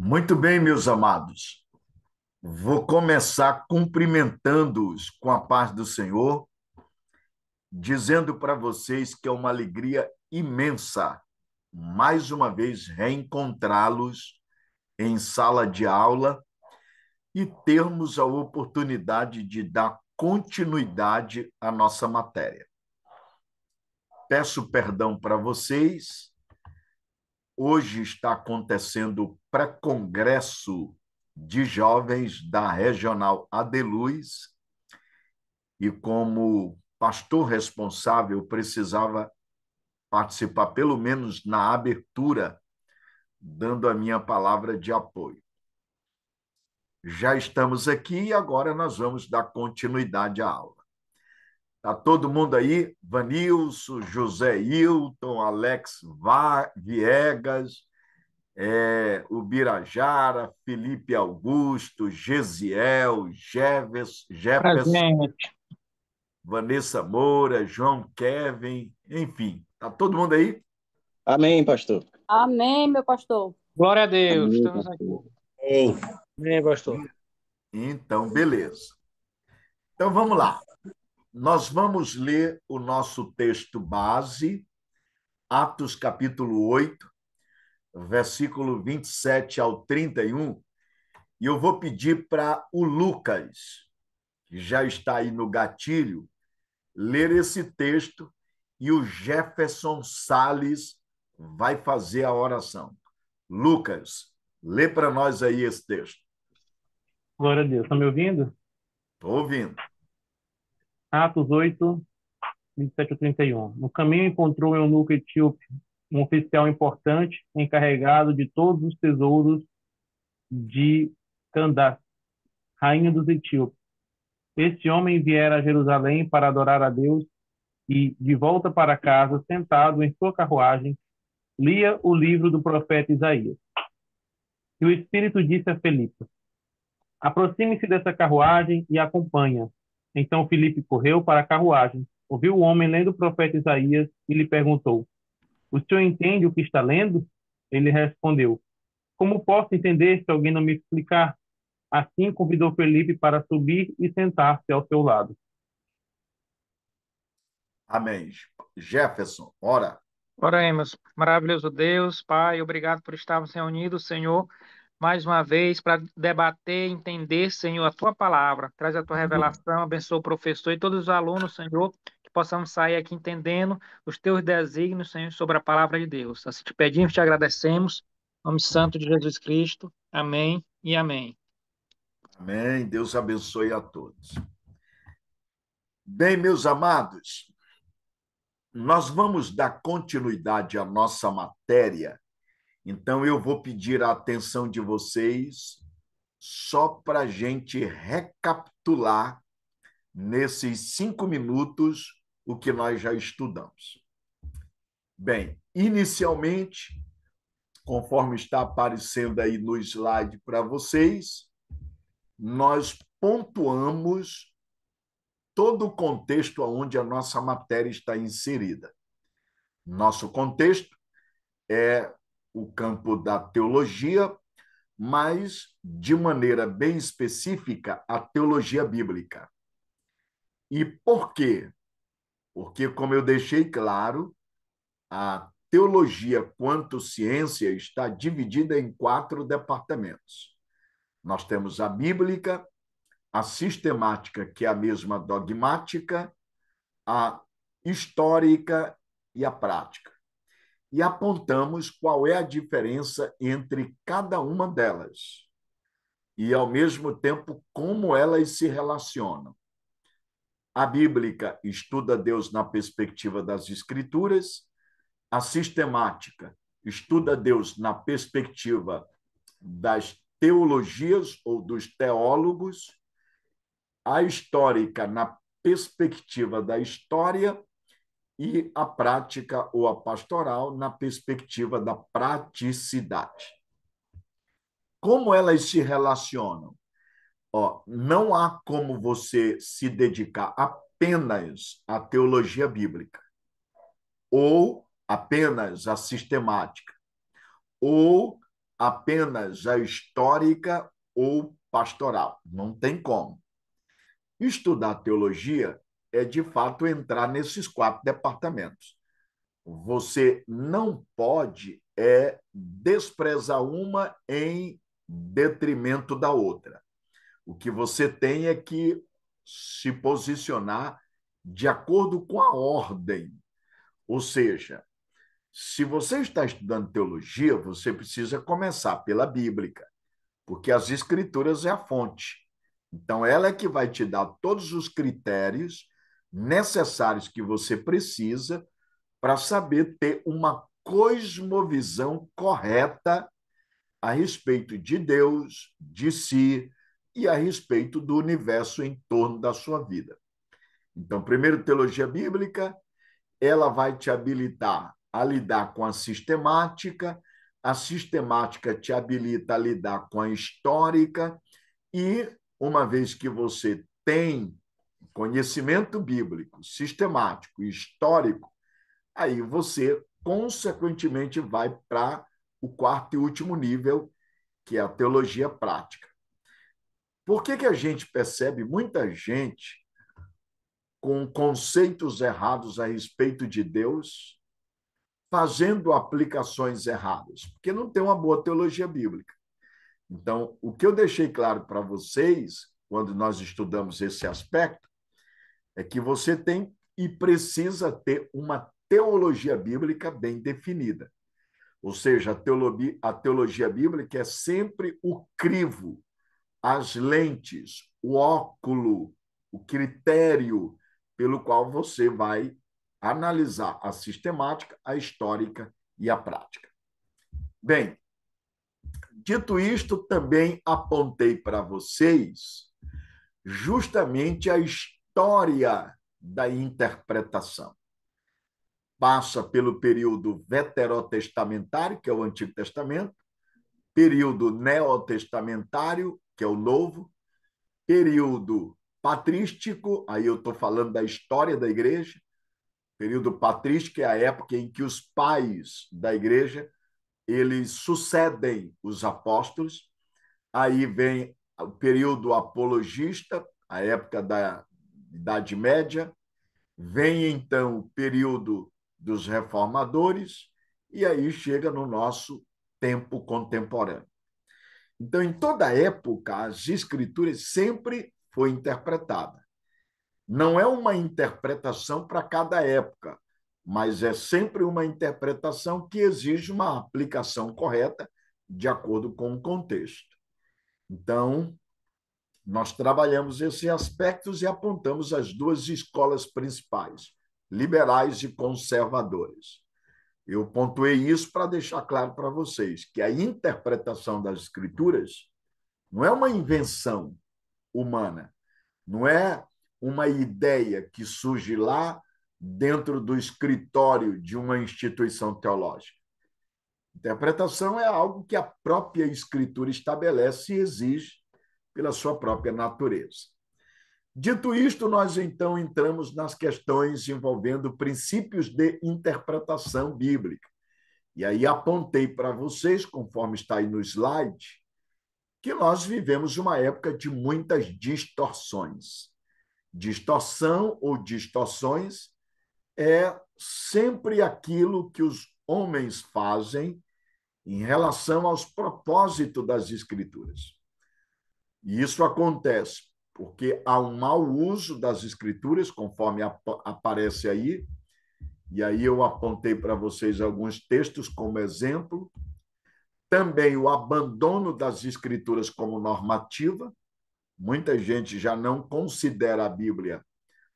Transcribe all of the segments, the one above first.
Muito bem, meus amados. Vou começar cumprimentando-os com a paz do Senhor, dizendo para vocês que é uma alegria imensa, mais uma vez, reencontrá-los em sala de aula e termos a oportunidade de dar continuidade à nossa matéria. Peço perdão para vocês. Hoje está acontecendo o pré-congresso de jovens da Regional Adeluz e, como pastor responsável, precisava participar, pelo menos na abertura, dando a minha palavra de apoio. Já estamos aqui e agora nós vamos dar continuidade à aula. Está todo mundo aí? Vanilson, José Hilton, Alex Viegas, o Birajara, Felipe Augusto, Gesiel, Jefferson, Presente. Vanessa Moura, João Kevin, enfim, tá todo mundo aí? Amém, pastor. Amém, meu pastor. Glória a Deus, Amém, estamos aqui. pastor. Amém. Amém, pastor. Então, beleza. Então, vamos lá. Nós vamos ler o nosso texto base, Atos capítulo 8, versículo 27 ao 31, e eu vou pedir para o Lucas, que já está aí no gatilho, ler esse texto e o Jefferson Sales vai fazer a oração. Lucas, lê para nós aí esse texto. Glória a Deus. Estão me ouvindo? Estou ouvindo. Atos 8, 27 a 31. No caminho encontrou o eunuco etíope, um oficial importante, encarregado de todos os tesouros de Candace, rainha dos etíopes. Este homem viera a Jerusalém para adorar a Deus e, de volta para casa, sentado em sua carruagem, lia o livro do profeta Isaías. E o Espírito disse a Felipe: aproxime-se dessa carruagem e acompanha. Então Filipe correu para a carruagem, ouviu o homem lendo o profeta Isaías e lhe perguntou: o senhor entende o que está lendo? Ele respondeu: como posso entender se alguém não me explicar? Assim convidou Felipe para subir e sentar-se ao seu lado. Amém. Jefferson, ora. Oremos, maravilhoso Deus, Pai, obrigado por estarmos reunidos, Senhor, mais uma vez para debater, entender, Senhor, a tua palavra. Traz a tua revelação, abençoa o professor e todos os alunos, Senhor, que possamos sair aqui entendendo os teus desígnios, Senhor, sobre a palavra de Deus. Assim te pedimos, te agradecemos, em nome santo de Jesus Cristo. Amém e amém. Amém. Deus abençoe a todos. Bem, meus amados, nós vamos dar continuidade à nossa matéria, então eu vou pedir a atenção de vocês só para a gente recapitular nesses 5 minutos o que nós já estudamos. Bem, inicialmente, conforme está aparecendo aí no slide para vocês, nós pontuamos todo o contexto onde a nossa matéria está inserida. Nosso contexto é o campo da teologia, mas, de maneira bem específica, a teologia bíblica. E por quê? Porque, como eu deixei claro, a teologia quanto ciência está dividida em 4 departamentos. Nós temos a bíblica, a sistemática, que é a mesma dogmática, a histórica e a prática. E apontamos qual é a diferença entre cada uma delas e, ao mesmo tempo, como elas se relacionam. A bíblica estuda Deus na perspectiva das Escrituras, a sistemática estuda Deus na perspectiva das teologias ou dos teólogos, a histórica na perspectiva da história e a prática ou a pastoral na perspectiva da praticidade. Como elas se relacionam? Não há como você se dedicar apenas à teologia bíblica, ou apenas à sistemática, ou apenas a histórica ou pastoral. Não tem como. Estudar teologia é, de fato, entrar nesses 4 departamentos. Você não pode desprezar uma em detrimento da outra. O que você tem é que se posicionar de acordo com a ordem. Ou seja, se você está estudando teologia, você precisa começar pela bíblica, porque as escrituras é a fonte. Então, ela é que vai te dar todos os critérios necessários que você precisa para saber ter uma cosmovisão correta a respeito de Deus, de si e a respeito do universo em torno da sua vida. Então, primeiro, teologia bíblica, ela vai te habilitar a lidar com a sistemática te habilita a lidar com a histórica, e uma vez que você tem conhecimento bíblico, sistemático e histórico, aí você, consequentemente, vai para o 4º e último nível, que é a teologia prática. Por que a gente percebe muita gente com conceitos errados a respeito de Deus, fazendo aplicações erradas? Porque não tem uma boa teologia bíblica. Então, o que eu deixei claro para vocês, quando nós estudamos esse aspecto, é que você tem e precisa ter uma teologia bíblica bem definida. Ou seja, a teologia bíblica é sempre o crivo, as lentes, o óculo, o critério pelo qual você vai analisar a sistemática, a histórica e a prática. Bem, dito isto, também apontei para vocês justamente a história da interpretação. Passa pelo período veterotestamentário, que é o Antigo Testamento, período neotestamentário, que é o Novo, período patrístico, aí eu estou falando da história da igreja, período patrístico é a época em que os pais da igreja eles sucedem os apóstolos, aí vem o período apologista, a época da Idade Média, vem então o período dos reformadores, e aí chega no nosso tempo contemporâneo. Então, em toda época, as escrituras sempre foi interpretada. Não é uma interpretação para cada época, mas é sempre uma interpretação que exige uma aplicação correta de acordo com o contexto. Então, nós trabalhamos esses aspectos e apontamos as 2 escolas principais, liberais e conservadoras. Eu pontuei isso para deixar claro para vocês que a interpretação das escrituras não é uma invenção humana, não é uma ideia que surge lá dentro do escritório de uma instituição teológica. Interpretação é algo que a própria Escritura estabelece e exige pela sua própria natureza. Dito isto, nós então entramos nas questões envolvendo princípios de interpretação bíblica. E aí apontei para vocês, conforme está aí no slide, que nós vivemos uma época de muitas distorções. Distorção ou distorções é sempre aquilo que os homens fazem em relação aos propósitos das Escrituras. E isso acontece porque há um mau uso das Escrituras, conforme aparece aí, e aí eu apontei para vocês alguns textos como exemplo. Também o abandono das Escrituras como normativa. Muita gente já não considera a Bíblia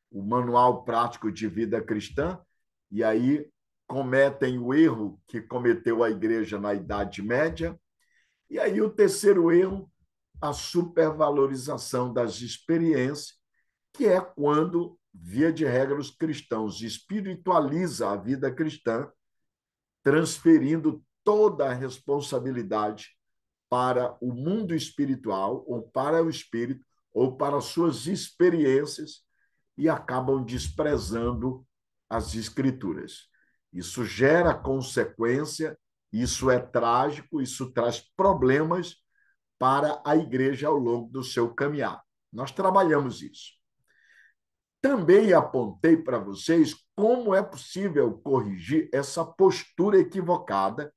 o manual prático de vida cristã, e aí cometem o erro que cometeu a igreja na Idade Média. E aí o terceiro erro, a supervalorização das experiências, que é quando, via de regra, os cristãos espiritualizam a vida cristã, transferindo toda a responsabilidade para o mundo espiritual, ou para o espírito, ou para suas experiências, e acabam desprezando as escrituras. Isso gera consequência Isso é trágico, isso traz problemas para a igreja ao longo do seu caminhar. Nós trabalhamos isso. Também apontei para vocês como é possível corrigir essa postura equivocada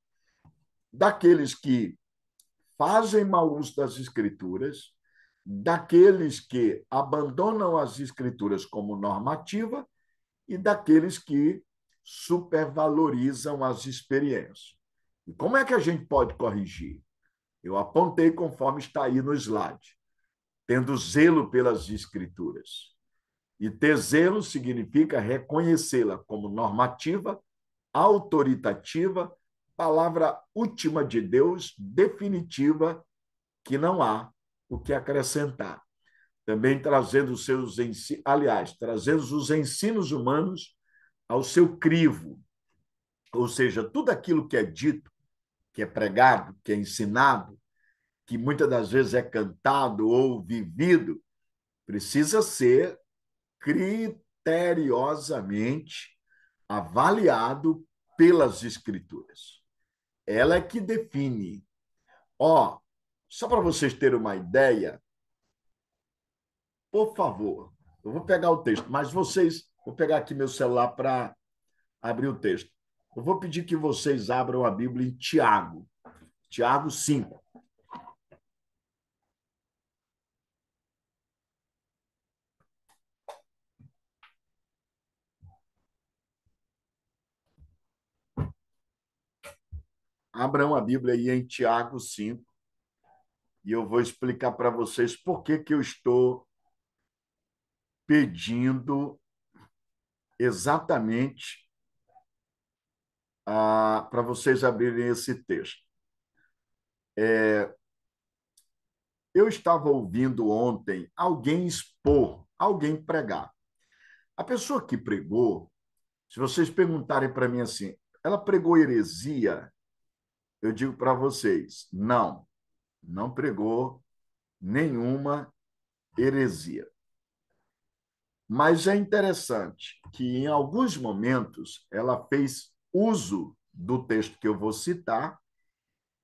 daqueles que fazem mau uso das Escrituras, daqueles que abandonam as Escrituras como normativa e daqueles que supervalorizam as experiências. E como é que a gente pode corrigir? Eu apontei conforme está aí no slide, tendo zelo pelas Escrituras. E ter zelo significa reconhecê-la como normativa, autoritativa, palavra última de Deus, definitiva, que não há o que acrescentar. Também trazendo os seus ensinos, aliás, trazendo os ensinos humanos ao seu crivo, ou seja, tudo aquilo que é dito, que é pregado, que é ensinado, que muitas das vezes é cantado ou vivido, precisa ser criteriosamente avaliado pelas Escrituras. Ela é que define. Ó, só para vocês terem uma ideia, por favor, eu vou pegar o texto, mas vocês, vou pegar aqui meu celular para abrir o texto. Eu vou pedir que vocês abram a Bíblia em Tiago, Tiago 5. Abram a Bíblia aí em Tiago 5 e eu vou explicar para vocês por que eu estou pedindo exatamente para vocês abrirem esse texto. Eu estava ouvindo ontem alguém expor, alguém pregar. A pessoa que pregou, se vocês perguntarem para mim assim, ela pregou heresia? Eu digo para vocês, não, não pregou nenhuma heresia. Mas é interessante que, em alguns momentos, ela fez uso do texto que eu vou citar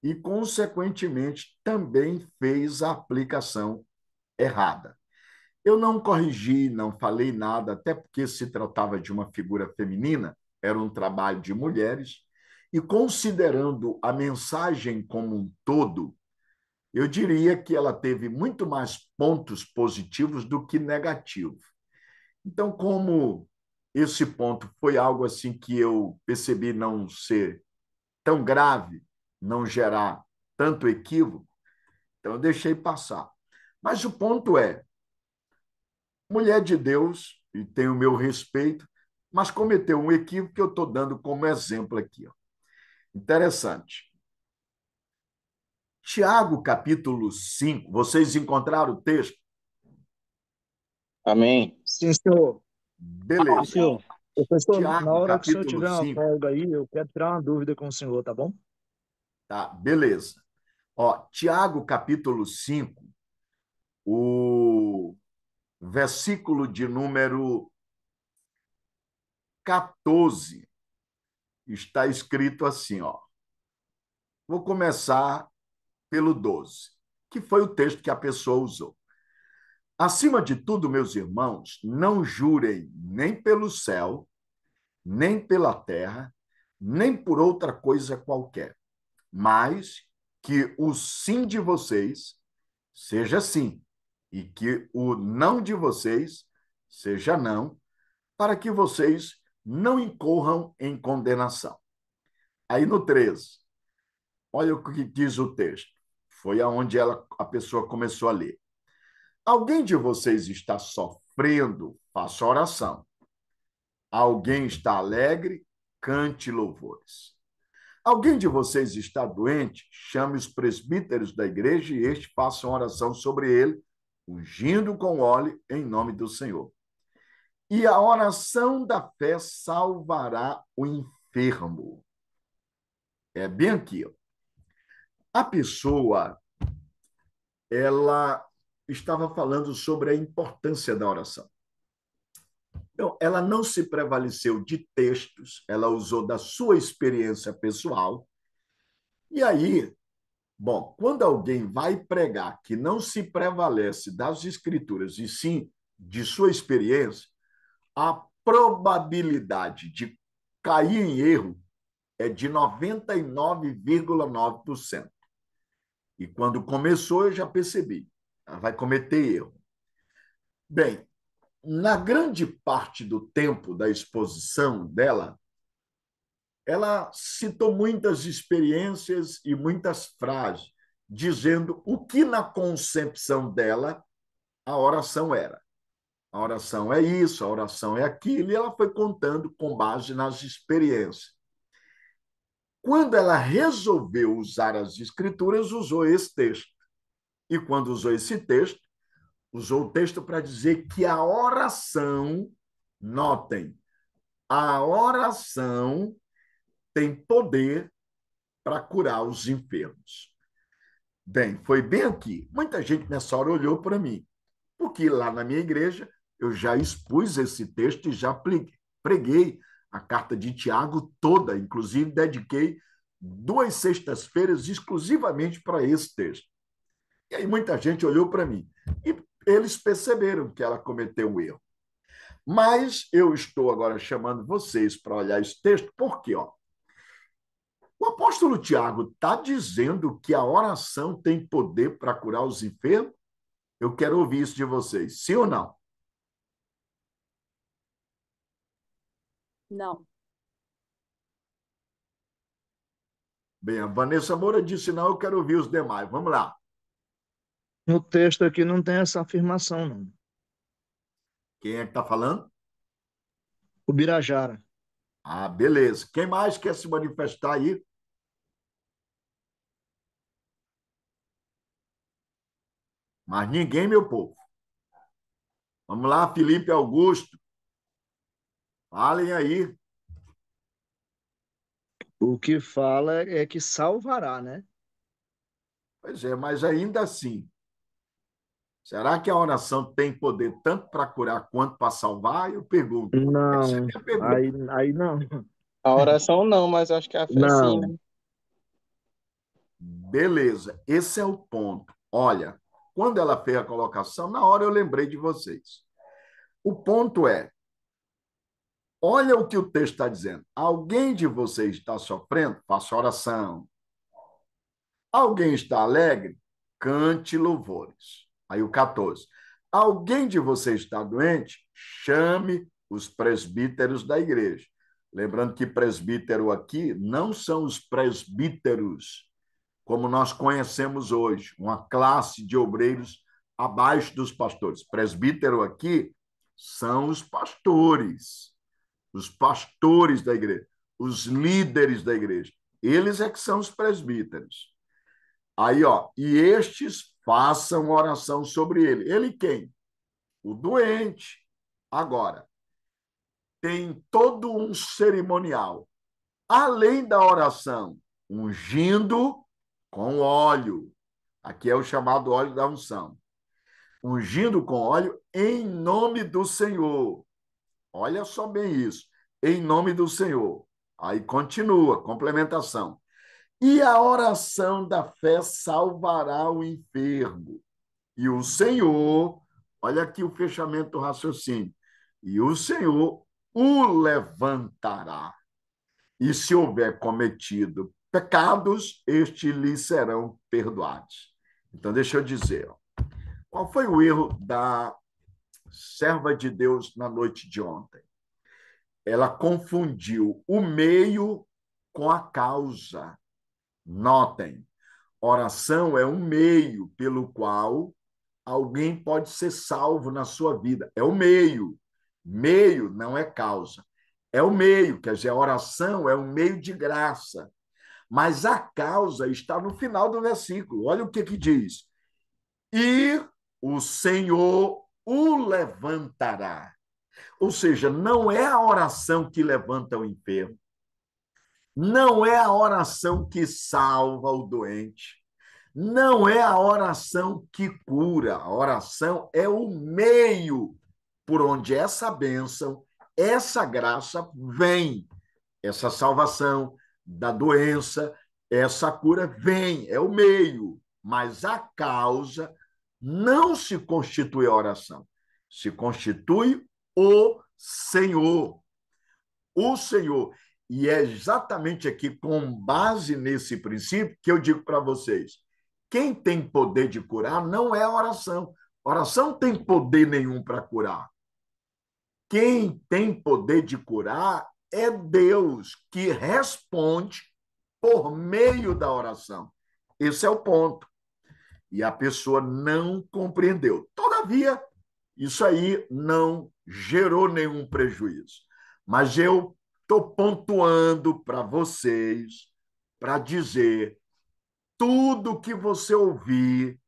e, consequentemente, também fez a aplicação errada. Eu não corrigi, não falei nada, até porque se tratava de uma figura feminina, era um trabalho de mulheres, e considerando a mensagem como um todo, eu diria que ela teve muito mais pontos positivos do que negativos. Então, como esse ponto foi algo assim que eu percebi não ser tão grave, não gerar tanto equívoco, então eu deixei passar. Mas o ponto é, mulher de Deus, e tem o meu respeito, mas cometeu um equívoco que eu estou dando como exemplo aqui. Ó. Interessante. Tiago, capítulo 5, vocês encontraram o texto? Amém. Sim, senhor. Sim, Beleza. senhor. Professor, na Tiago, hora que o senhor capítulo tiver uma 5, folga aí, eu quero tirar uma dúvida com o senhor, tá bom? tá? Beleza. Ó, Tiago, capítulo 5, o versículo de número 14, está escrito assim, ó. Vou começar pelo 12, que foi o texto que a pessoa usou. Acima de tudo, meus irmãos, não jurem nem pelo céu, nem pela terra, nem por outra coisa qualquer, mas que o sim de vocês seja sim, e que o não de vocês seja não, para que vocês não incorram em condenação. Aí no 13, olha o que diz o texto. Foi aonde a pessoa começou a ler. Alguém de vocês está sofrendo? Faça oração. Alguém está alegre? Cante louvores. Alguém de vocês está doente? Chame os presbíteros da igreja e estes façam oração sobre ele, ungindo com óleo em nome do Senhor. E a oração da fé salvará o enfermo. É bem aqui. Ó. A pessoa, ela estava falando sobre a importância da oração. Então, ela não se prevaleceu de textos, ela usou da sua experiência pessoal E aí, bom, quando alguém vai pregar que não se prevalece das escrituras e sim de sua experiência, a probabilidade de cair em erro é de 99,9%. E quando começou, eu já percebi, ela vai cometer erro. Bem, na grande parte do tempo da exposição dela, ela citou muitas experiências e muitas frases, dizendo o que na concepção dela a oração era. A oração é isso, a oração é aquilo, e ela foi contando com base nas experiências. Quando ela resolveu usar as escrituras, usou esse texto. E quando usou esse texto, usou o texto para dizer que a oração, notem, a oração tem poder para curar os enfermos. Bem, foi bem aqui. Muita gente nessa hora olhou para mim, porque lá na minha igreja eu já expus esse texto e já preguei a carta de Tiago toda, inclusive dediquei 2 sextas-feiras exclusivamente para esse texto. E aí muita gente olhou para mim e eles perceberam que ela cometeu um erro. Mas eu estou agora chamando vocês para olhar esse texto, porque o apóstolo Tiago está dizendo que a oração tem poder para curar os enfermos? Eu quero ouvir isso de vocês, sim ou não? Não. Bem, a Vanessa Moura disse não, eu quero ouvir os demais. Vamos lá. No texto aqui não tem essa afirmação, não. Quem é que está falando? O Birajara. Ah, beleza. Quem mais quer se manifestar aí? Mas ninguém, meu povo. Vamos lá, Felipe Augusto. Falem aí. O que fala é que salvará, né? Pois é, mas ainda assim, será que a oração tem poder tanto para curar quanto para salvar? Eu pergunto. Essa é a Não, minha pergunta. aí não. A oração não, mas eu acho que a fé sim, Não. né? Beleza, esse é o ponto. Olha, quando ela fez a colocação, na hora eu lembrei de vocês. O ponto é, olha o que o texto está dizendo. Alguém de vocês está sofrendo? Faça oração. Alguém está alegre? Cante louvores. Aí o 14. Alguém de vocês está doente? Chame os presbíteros da igreja. Lembrando que presbítero aqui não são os presbíteros como nós conhecemos hoje, uma classe de obreiros abaixo dos pastores. Presbítero aqui são os pastores da igreja, os líderes da igreja. Eles é que são os presbíteros. Aí, e estes façam oração sobre ele. Ele quem? O doente. Agora, tem todo um cerimonial. Além da oração, ungindo com óleo. Aqui é o chamado óleo da unção. Ungindo com óleo em nome do Senhor. Olha só bem isso. Em nome do Senhor. Aí continua, complementação. E a oração da fé salvará o enfermo. E o Senhor, olha aqui o fechamento do raciocínio. E o Senhor o levantará. E se houver cometido pecados, estes lhe serão perdoados. Então, deixa eu dizer, qual foi o erro da serva de Deus na noite de ontem? Ela confundiu o meio com a causa. Notem, oração é um meio pelo qual alguém pode ser salvo na sua vida. É o meio. Meio não é causa. É o meio, quer dizer, a oração é um meio de graça. Mas a causa está no final do versículo. Olha o que diz. E o Senhor o levantará. Ou seja, não é a oração que levanta o enfermo, não é a oração que salva o doente, não é a oração que cura. A oração é o meio por onde essa bênção, essa graça vem, essa salvação da doença, essa cura vem, é o meio, mas a causa não se constitui a oração, se constitui o Senhor. O Senhor. E é exatamente aqui, com base nesse princípio, que eu digo para vocês: quem tem poder de curar não é a oração. A oração não tem poder nenhum para curar. Quem tem poder de curar é Deus, que responde por meio da oração. Esse é o ponto. E a pessoa não compreendeu. Todavia, isso aí não gerou nenhum prejuízo. Mas eu estou pontuando para vocês, para dizer tudo que você ouvir,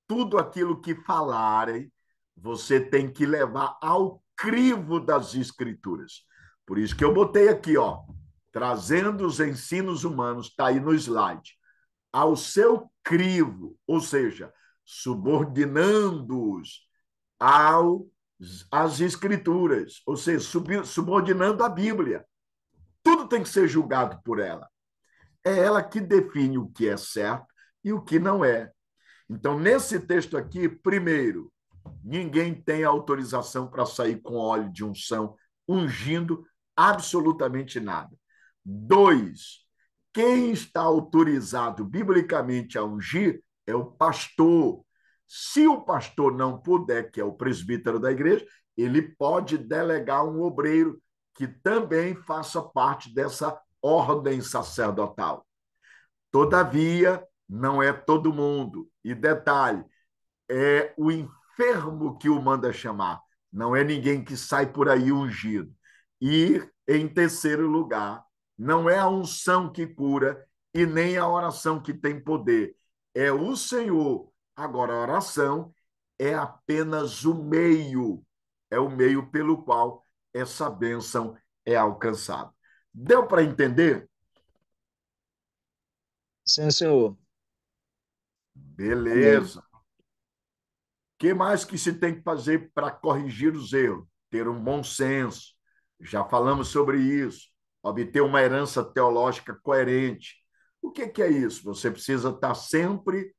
tudo aquilo que falarem, você tem que levar ao crivo das Escrituras. Por isso que eu botei aqui, ó, trazendo os ensinos humanos, está aí no slide, ao seu crivo, ou seja, subordinando-os às Escrituras, ou seja, subordinando a Bíblia. Tudo tem que ser julgado por ela. É ela que define o que é certo e o que não é. Então, nesse texto aqui, primeiro, ninguém tem autorização para sair com óleo de unção, ungindo absolutamente nada. Dois, quem está autorizado biblicamente a ungir é o pastor. Se o pastor não puder, que é o presbítero da igreja, ele pode delegar um obreiro que também faça parte dessa ordem sacerdotal. Todavia, não é todo mundo. E detalhe, é o enfermo que o manda chamar, não é ninguém que sai por aí ungido. E, em terceiro lugar, não é a unção que cura e nem a oração que tem poder, é o Senhor. Agora, a oração é apenas é o meio pelo qual essa bênção é alcançada. Deu para entender? Sim, senhor. Amém. Beleza. O que mais que se tem que fazer para corrigir os erros? Ter um bom senso. Já falamos sobre isso. Obter uma herança teológica coerente. O que é isso? Você precisa estar sempre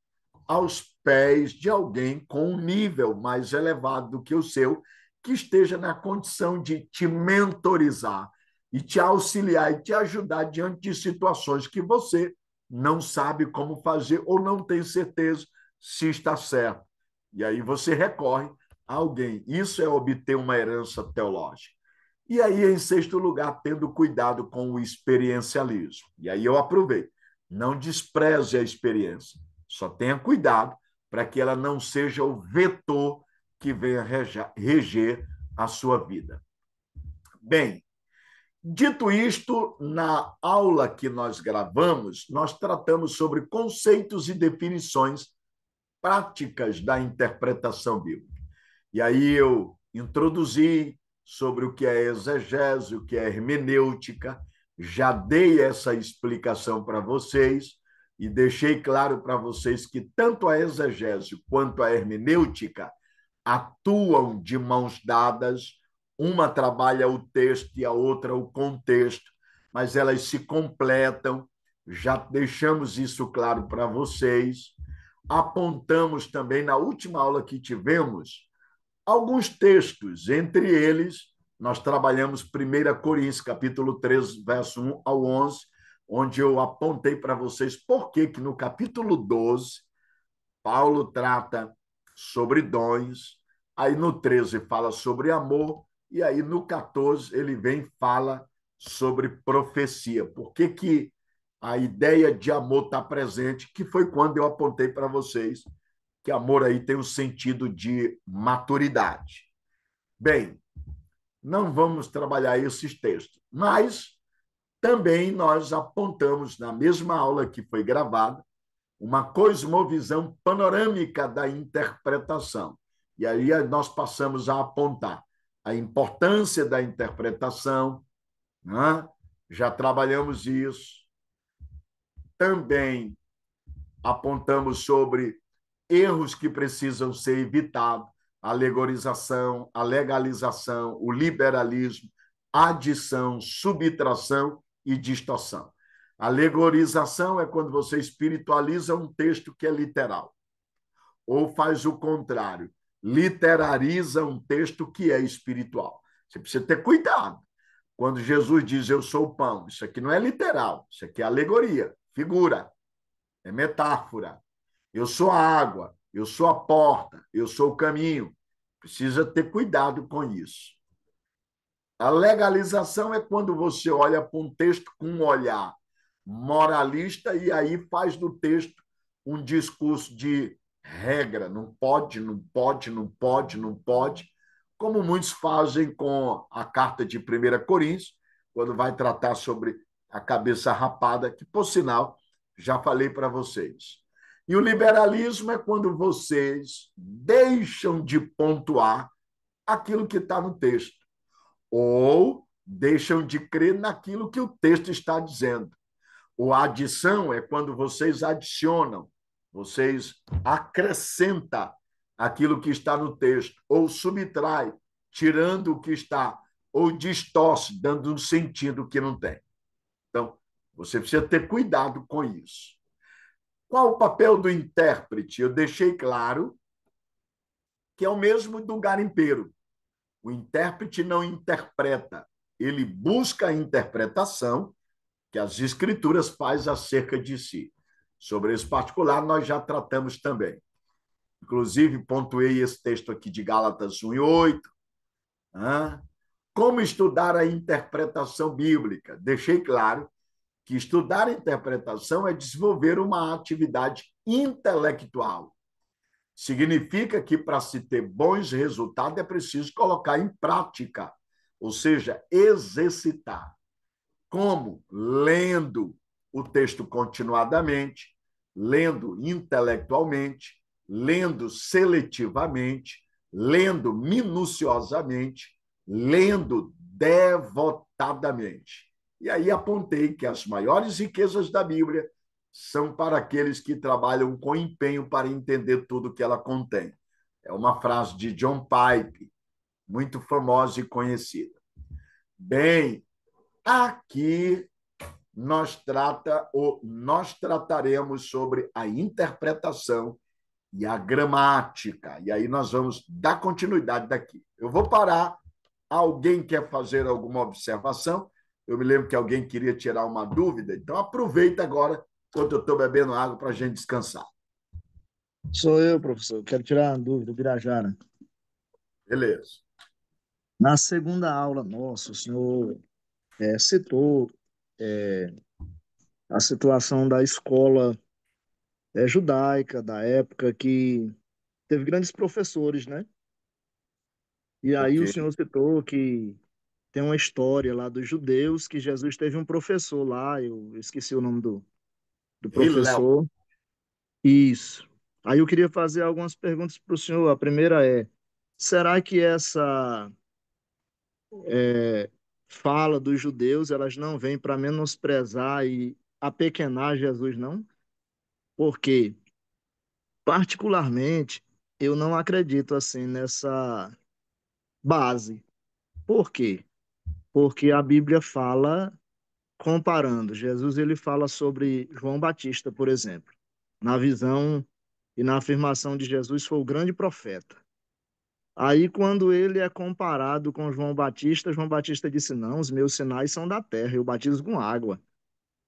aos pés de alguém com um nível mais elevado do que o seu, que esteja na condição de te mentorizar e te auxiliar e te ajudar diante de situações que você não sabe como fazer ou não tem certeza se está certo. E aí você recorre a alguém. Isso é obter uma herança teológica. E aí, em sexto lugar, tendo cuidado com o experiencialismo. E aí eu aproveito. Não despreze a experiência. Só tenha cuidado para que ela não seja o vetor que venha reger a sua vida. Bem, dito isto, na aula que nós gravamos, nós tratamos sobre conceitos e definições práticas da interpretação bíblica. E aí eu introduzi sobre o que é exegese, o que é hermenêutica, já dei essa explicação para vocês e deixei claro para vocês que tanto a exegese quanto a hermenêutica atuam de mãos dadas, uma trabalha o texto e a outra o contexto, mas elas se completam, já deixamos isso claro para vocês. Apontamos também na última aula que tivemos alguns textos, entre eles nós trabalhamos 1 Coríntios, capítulo 3, verso 1 ao 11, onde eu apontei para vocês por que no capítulo 12 Paulo trata sobre dons, aí no 13 fala sobre amor, e aí no 14 ele vem e fala sobre profecia. Por que a ideia de amor está presente, que foi quando eu apontei para vocês que amor aí tem o sentido de maturidade. Bem, não vamos trabalhar esses textos, mas também nós apontamos na mesma aula que foi gravada uma cosmovisão panorâmica da interpretação. E aí nós passamos a apontar a importância da interpretação, né? Já trabalhamos isso. Também apontamos sobre erros que precisam ser evitados, a alegorização, a legalização, o liberalismo, adição, subtração e distorção. Alegorização é quando você espiritualiza um texto que é literal, ou faz o contrário, literariza um texto que é espiritual. Você precisa ter cuidado. Quando Jesus diz eu sou o pão, isso aqui não é literal, isso aqui é alegoria, figura, é metáfora. Eu sou a água, eu sou a porta, eu sou o caminho. Precisa ter cuidado com isso. A legalização é quando você olha para um texto com um olhar moralista e aí faz do texto um discurso de regra, não pode, não pode, não pode, não pode, como muitos fazem com a carta de 1 Coríntios, quando vai tratar sobre a cabeça rapada, que, por sinal, já falei para vocês. E o liberalismo é quando vocês deixam de pontuar aquilo que está no texto, ou deixam de crer naquilo que o texto está dizendo. Ou a adição é quando vocês adicionam, vocês acrescentam aquilo que está no texto, ou subtrai, tirando o que está, ou distorce, dando um sentido que não tem. Então, você precisa ter cuidado com isso. Qual o papel do intérprete? Eu deixei claro que é o mesmo do garimpeiro. O intérprete não interpreta, ele busca a interpretação que as escrituras faz acerca de si. Sobre esse particular, nós já tratamos também. Inclusive, pontuei esse texto aqui de Gálatas 1:8. Como estudar a interpretação bíblica? Deixei claro que estudar a interpretação é desenvolver uma atividade intelectual. Significa que, para se ter bons resultados, é preciso colocar em prática, ou seja, exercitar. Como? Lendo o texto continuadamente, lendo intelectualmente, lendo seletivamente, lendo minuciosamente, lendo devotadamente. E aí apontei que as maiores riquezas da Bíblia são para aqueles que trabalham com empenho para entender tudo que ela contém. É uma frase de John Pipe, muito famosa e conhecida. Bem, aqui nós trataremos sobre a interpretação e a gramática. E aí nós vamos dar continuidade daqui. Eu vou parar. Alguém quer fazer alguma observação? Eu me lembro que alguém queria tirar uma dúvida, então aproveita agora, enquanto eu estou bebendo água, para a gente descansar. Sou eu, professor. Quero tirar uma dúvida, Birajara. Beleza. Na segunda aula nossa, o senhor citou é, a situação da escola judaica, da época, que teve grandes professores, né? E aí o Ok. senhor citou que tem uma história lá dos judeus, que Jesus teve um professor lá, eu esqueci o nome do Hillel. professor. Isso. Aí eu queria fazer algumas perguntas para o senhor. A primeira é: será que essa fala dos judeus elas não vêm para menosprezar e apequenar Jesus, não? Porque, particularmente, eu não acredito assim nessa base. Por quê? Porque a Bíblia fala comparando. Jesus ele fala sobre João Batista, por exemplo. Na visão e na afirmação de Jesus foi o grande profeta. Aí, quando ele é comparado com João Batista disse: Não, os meus sinais são da terra, eu batizo com água.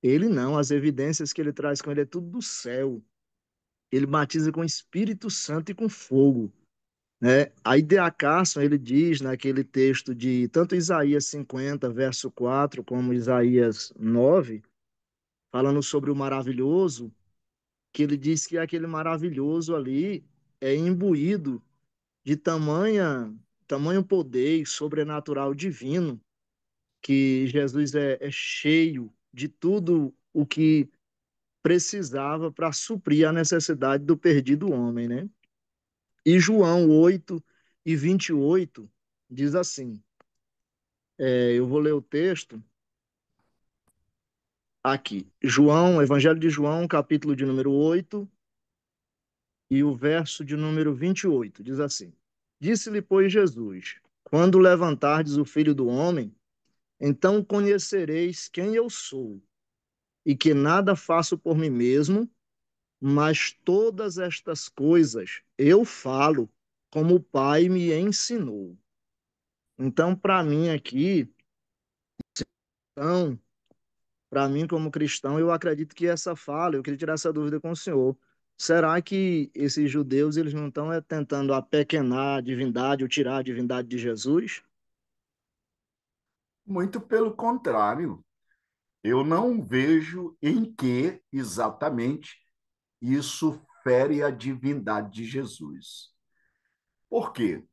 Ele não, as evidências que ele traz com ele é tudo do céu. Ele batiza com Espírito Santo e com fogo, né? Aí D.A. Carson, ele diz naquele texto de tanto Isaías 50, verso 4, como Isaías 9, falando sobre o maravilhoso, que ele diz que aquele maravilhoso ali é imbuído de tamanho poder sobrenatural divino, que Jesus é cheio de tudo o que precisava para suprir a necessidade do perdido homem, né? E João 8:28 diz assim, eu vou ler o texto aqui, Evangelho de João, capítulo de número 8, e o verso de número 28, diz assim: Disse-lhe, pois, Jesus: Quando levantardes o Filho do homem, então conhecereis quem eu sou, e que nada faço por mim mesmo, mas todas estas coisas eu falo como o Pai me ensinou. Então, para mim aqui, então, para mim como cristão, eu acredito que essa fala, eu queria tirar essa dúvida com o senhor. Será que esses judeus eles não estão tentando apequenar a divindade ou tirar a divindade de Jesus? Muito pelo contrário. Eu não vejo em que exatamente isso fere a divindade de Jesus. Por quê?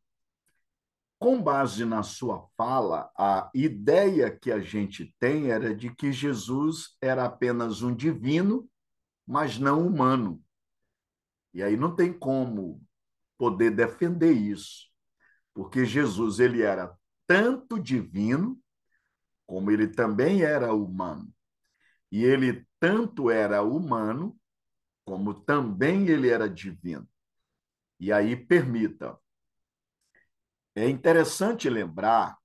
Com base na sua fala, a ideia que a gente tem era de que Jesus era apenas um divino, mas não humano. E aí não tem como poder defender isso, porque Jesus ele era tanto divino, como ele também era humano. E ele tanto era humano, como também ele era divino. E aí, permita, é interessante lembrar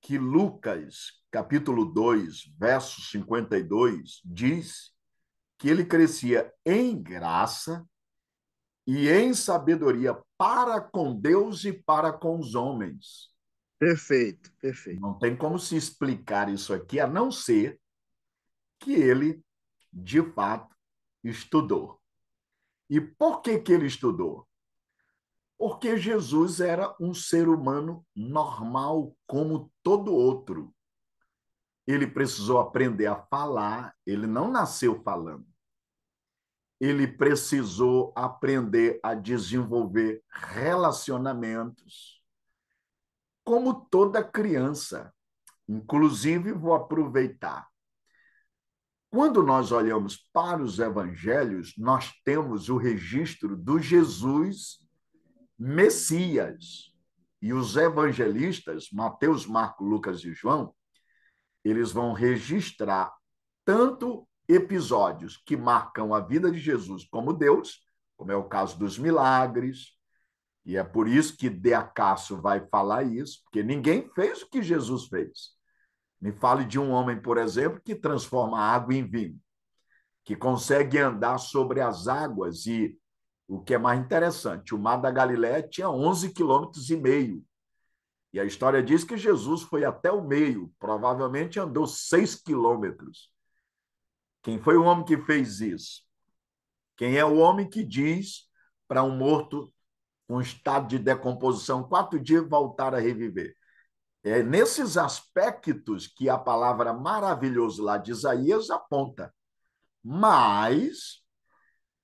que Lucas, capítulo 2, verso 52, diz que ele crescia em graça e em sabedoria para com Deus e para com os homens. Perfeito, perfeito. Não tem como se explicar isso aqui, a não ser que ele, de fato, estudou. E por que ele estudou? Porque Jesus era um ser humano normal, como todo outro. Ele precisou aprender a falar, ele não nasceu falando. Ele precisou aprender a desenvolver relacionamentos, como toda criança. Inclusive, vou aproveitar. Quando nós olhamos para os evangelhos, nós temos o registro do Jesus Messias. E os evangelistas, Mateus, Marcos, Lucas e João, eles vão registrar tanto episódios que marcam a vida de Jesus como Deus, como é o caso dos milagres, e é por isso que De Acacio vai falar isso, porque ninguém fez o que Jesus fez. Me fale de um homem, por exemplo, que transforma água em vinho, que consegue andar sobre as águas e o que é mais interessante, o Mar da Galileia tinha 11,5 km. E a história diz que Jesus foi até o meio, provavelmente andou 6 km. Quem foi o homem que fez isso? Quem é o homem que diz para um morto com estado de decomposição 4 dias voltar a reviver? É nesses aspectos que a palavra maravilhoso lá de Isaías aponta. Mas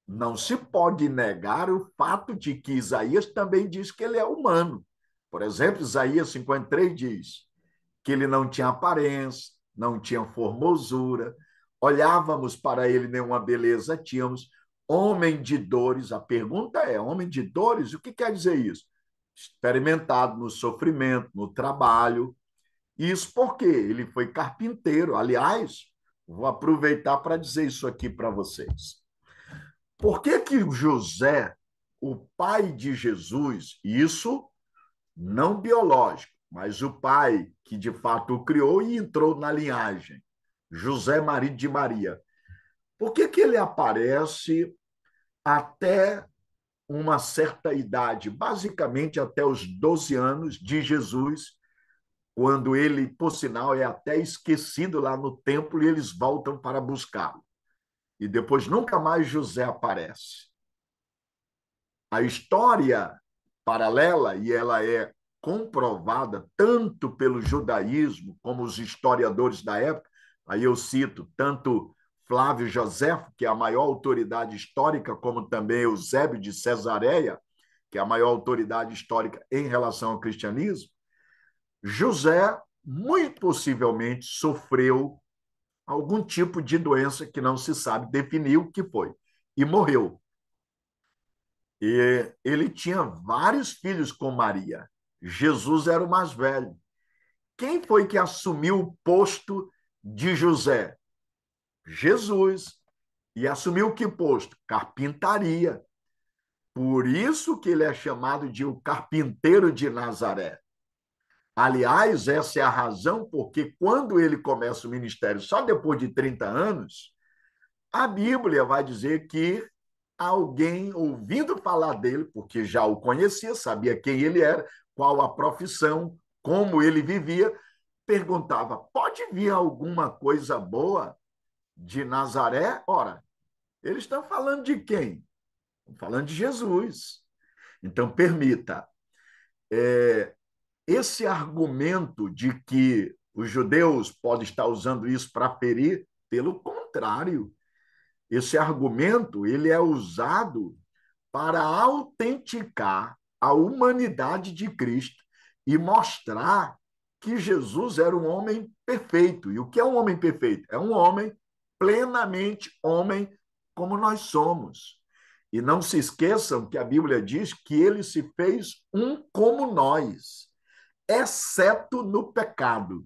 não se pode negar o fato de que Isaías também diz que ele é humano. Por exemplo, Isaías 53 diz que ele não tinha aparência, não tinha formosura, olhávamos para ele, nenhuma beleza tínhamos, homem de dores. A pergunta é: homem de dores? O que quer dizer isso? Experimentado no sofrimento, no trabalho. Isso porque ele foi carpinteiro. Aliás, vou aproveitar para dizer isso aqui para vocês. Por que que José, o pai de Jesus, isso não biológico, mas o pai que de fato o criou e entrou na linhagem, José, marido de Maria, por que que ele aparece até uma certa idade, basicamente até os 12 anos de Jesus, quando ele, por sinal, é até esquecido lá no templo e eles voltam para buscá-lo. E depois nunca mais José aparece. A história paralela, e ela é comprovada tanto pelo judaísmo como os historiadores da época, aí eu cito tanto Flávio Joséfo, que é a maior autoridade histórica, como também Eusébio de Cesareia, que é a maior autoridade histórica em relação ao cristianismo. José, muito possivelmente, sofreu algum tipo de doença que não se sabe definir o que foi, e morreu. E ele tinha vários filhos com Maria. Jesus era o mais velho. Quem foi que assumiu o posto de José? Jesus. E assumiu que posto? Carpintaria. Por isso que ele é chamado de o carpinteiro de Nazaré. Aliás, essa é a razão porque quando ele começa o ministério, só depois de 30 anos, A Bíblia vai dizer que alguém, ouvindo falar dele, porque já o conhecia, sabia quem ele era, qual a profissão, como ele vivia, perguntava: pode vir alguma coisa boa de Nazaré? Ora, eles estão falando de quem? Estão falando de Jesus. Então, permita, esse argumento de que os judeus podem estar usando isso para ferir, pelo contrário, esse argumento ele é usado para autenticar a humanidade de Cristo e mostrar que Jesus era um homem perfeito. E o que é um homem perfeito? É um homem plenamente homem como nós somos. E não se esqueçam que a Bíblia diz que ele se fez um como nós, exceto no pecado.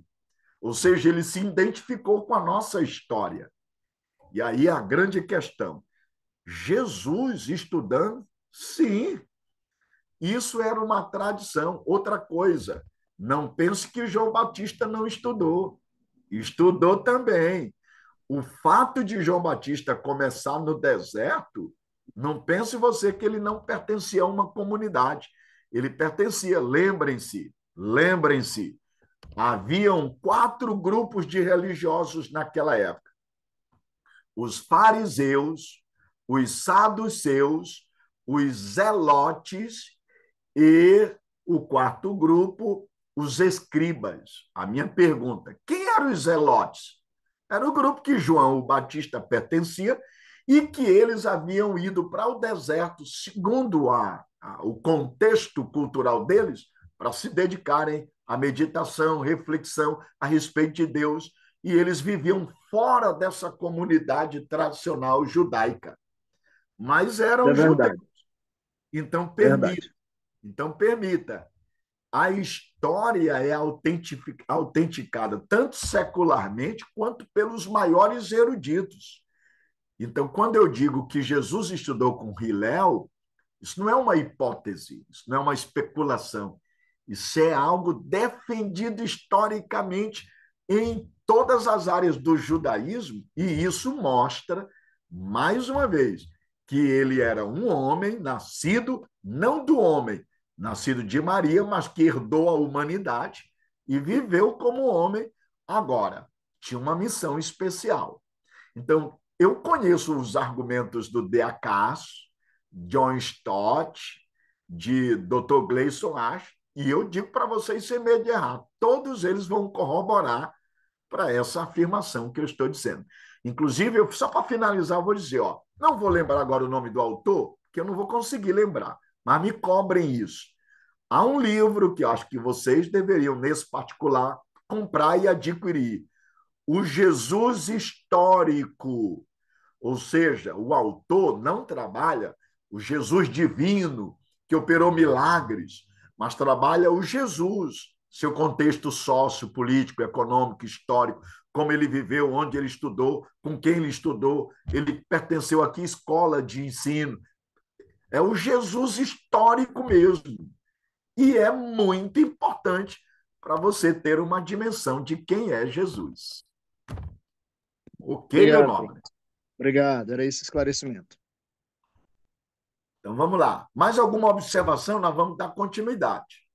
Ou seja, ele se identificou com a nossa história. E aí a grande questão: Jesus estudando? Sim, isso era uma tradição. Outra coisa, não pense que João Batista não estudou. Estudou também. O fato de João Batista começar no deserto, não pense você que ele não pertencia a uma comunidade. Ele pertencia, lembrem-se, haviam 4 grupos de religiosos naquela época: os fariseus, os saduceus, os zelotes e o quarto grupo, os escribas. A minha pergunta: quem eram os zelotes? Era o grupo que João Batista pertencia e que eles haviam ido para o deserto, segundo o contexto cultural deles, para se dedicarem à meditação, reflexão a respeito de Deus. E eles viviam fora dessa comunidade tradicional judaica, mas É eram judeus. verdade, Então, verdade. permita. A história é autenticada tanto secularmente quanto pelos maiores eruditos. Então, quando eu digo que Jesus estudou com Hillel, isso não é uma hipótese, isso não é uma especulação. Isso é algo defendido historicamente em todas as áreas do judaísmo, e isso mostra, mais uma vez, que ele era um homem nascido, não do homem, nascido de Maria, mas que herdou a humanidade e viveu como homem. Agora, tinha uma missão especial. Então, eu conheço os argumentos do D.A. Cass, John Stott, de Dr. Gleison Ash, e eu digo para vocês sem medo de errar, todos eles vão corroborar para essa afirmação que eu estou dizendo. Inclusive, só para finalizar, eu vou dizer, não vou lembrar agora o nome do autor, porque eu não vou conseguir lembrar, mas me cobrem isso. Há um livro que eu acho que vocês deveriam, nesse particular, comprar e adquirir: O Jesus Histórico. Ou seja, o autor não trabalha o Jesus divino, que operou milagres, mas trabalha o Jesus, seu contexto sociopolítico, econômico, histórico, como ele viveu, onde ele estudou, com quem ele estudou, ele pertenceu a que escola de ensino. É o Jesus histórico mesmo. E é muito importante para você ter uma dimensão de quem é Jesus. Ok, meu Obrigado, nobre? professor. Obrigado, era esse esclarecimento. Então vamos lá. Mais alguma observação? Nós vamos dar continuidade.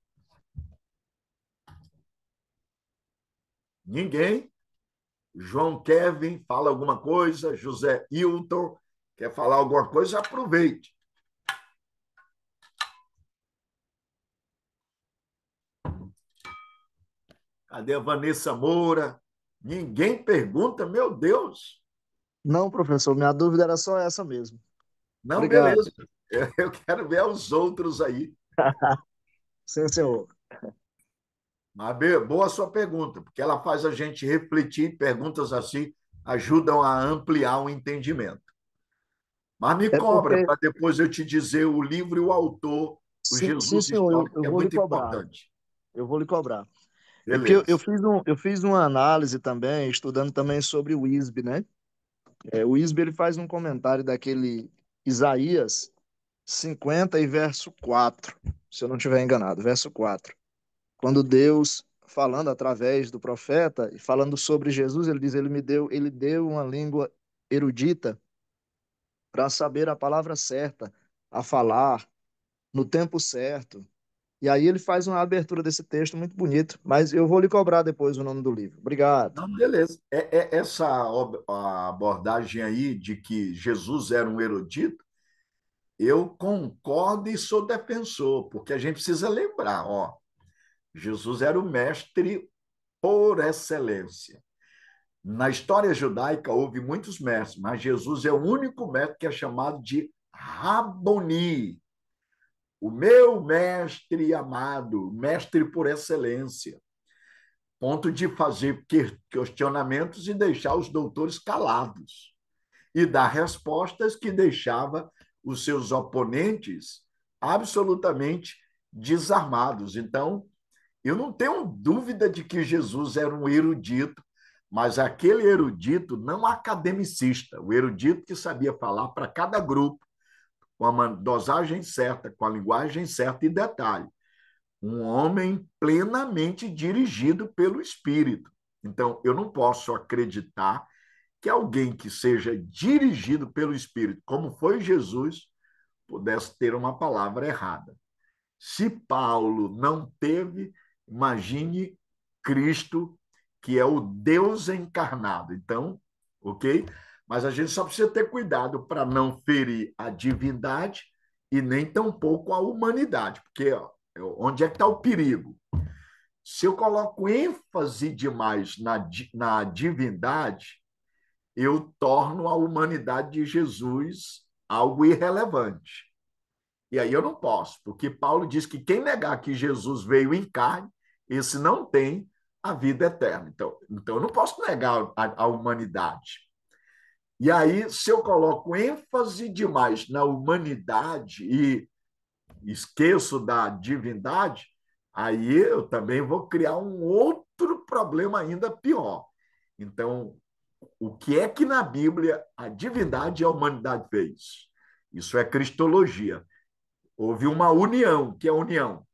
Ninguém? João Kevin, fala alguma coisa? José Hilton, quer falar alguma coisa? Aproveite. Cadê a Vanessa Moura? Ninguém pergunta, meu Deus. Não, professor, minha dúvida era só essa mesmo. Não, Obrigado. beleza. Eu quero ver os outros aí. Sim, senhor. Mas boa a sua pergunta, porque ela faz a gente refletir, perguntas assim ajudam a ampliar o entendimento. Mas me É cobra porque, para depois eu te dizer o livro e o autor, o sim, Jesus senhor, Histórico, eu que é vou lhe muito cobrar. importante. Eu vou lhe cobrar. É porque Beleza. eu fiz uma análise também, estudando também sobre o ISB, né? O ISB ele faz um comentário daquele Isaías 50 e verso 4, se eu não estiver enganado, verso 4. Quando Deus, falando através do profeta e falando sobre Jesus, ele diz: ele deu uma língua erudita para saber a palavra certa, a falar, no tempo certo. E aí ele faz uma abertura desse texto muito bonito, mas eu vou lhe cobrar depois o nome do livro. Obrigado. Não, beleza. Essa a abordagem aí de que Jesus era um erudito, eu concordo e sou defensor, porque a gente precisa lembrar, ó, Jesus era o mestre por excelência. Na história judaica houve muitos mestres, mas Jesus é o único mestre que é chamado de Raboni, o meu mestre amado, mestre por excelência, ponto de fazer questionamentos e deixar os doutores calados e dar respostas que deixava os seus oponentes absolutamente desarmados. Então, eu não tenho dúvida de que Jesus era um erudito, mas aquele erudito não academicista, o erudito que sabia falar para cada grupo com a dosagem certa, com a linguagem certa e detalhe. Um homem plenamente dirigido pelo Espírito. Então, eu não posso acreditar que alguém que seja dirigido pelo Espírito, como foi Jesus, pudesse ter uma palavra errada. Se Paulo não teve, imagine Cristo, que é o Deus encarnado. Então, ok? Mas a gente só precisa ter cuidado para não ferir a divindade e nem tampouco a humanidade, porque ó, onde é que está o perigo? Se eu coloco ênfase demais na divindade, eu torno a humanidade de Jesus algo irrelevante. E aí eu não posso, porque Paulo diz que quem negar que Jesus veio em carne, esse não tem a vida eterna. Então eu não posso negar a humanidade. E aí, se eu coloco ênfase demais na humanidade e esqueço da divindade, aí eu também vou criar um outro problema ainda pior. Então, o que é que na Bíblia a divindade e a humanidade fez? Isso é cristologia. Houve uma união, que é a união.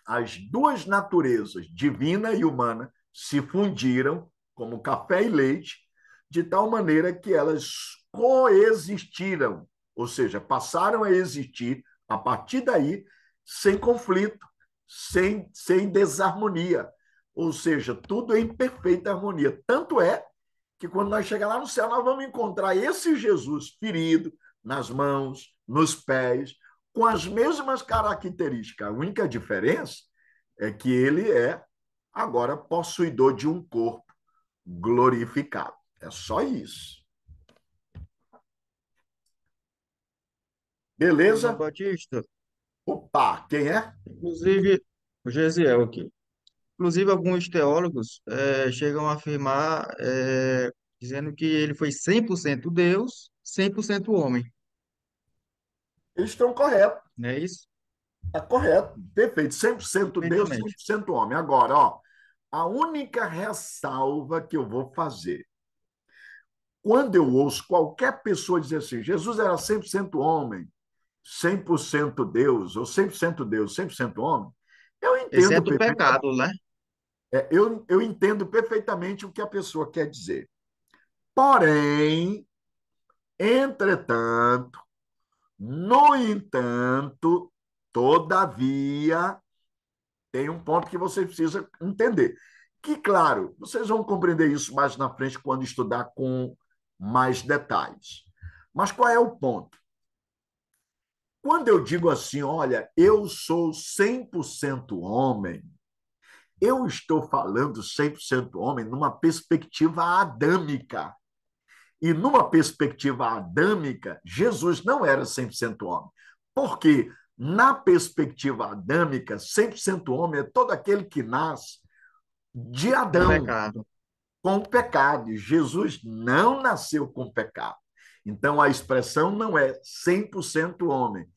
As duas naturezas, divina e humana, se fundiram como café e leite, de tal maneira que elas coexistiram, ou seja, passaram a existir a partir daí sem conflito, sem desarmonia, ou seja, tudo em perfeita harmonia. Tanto é que quando nós chegar lá no céu, nós vamos encontrar esse Jesus ferido nas mãos, nos pés, com as mesmas características. A única diferença é que ele é agora possuidor de um corpo glorificado. É só isso. João Beleza? Batista, Opa, quem é? inclusive, o Gesiel aqui. Inclusive, alguns teólogos chegam a afirmar, dizendo que ele foi 100% Deus, 100% homem, Eles estão corretos. não é isso? Está correto, perfeito. 100% Deus, Perfeitamente. 100% homem. Agora, ó, a única ressalva que eu vou fazer, quando eu ouço qualquer pessoa dizer assim, Jesus era 100% homem, 100% Deus, ou 100% Deus, 100% homem, eu entendo, Exceto o pecado, né? eu entendo perfeitamente o que a pessoa quer dizer. Porém, entretanto, no entanto, todavia, tem um ponto que você precisa entender. Que, claro, vocês vão compreender isso mais na frente quando estudar com mais detalhes. Mas qual é o ponto? Quando eu digo assim, olha, eu sou 100% homem, eu estou falando 100% homem numa perspectiva adâmica. E numa perspectiva adâmica, Jesus não era 100% homem. Porque na perspectiva adâmica, 100% homem é todo aquele que nasce de O Adão, pecado. com o pecado. Jesus não nasceu com pecado. Então, a expressão não é 100% homem.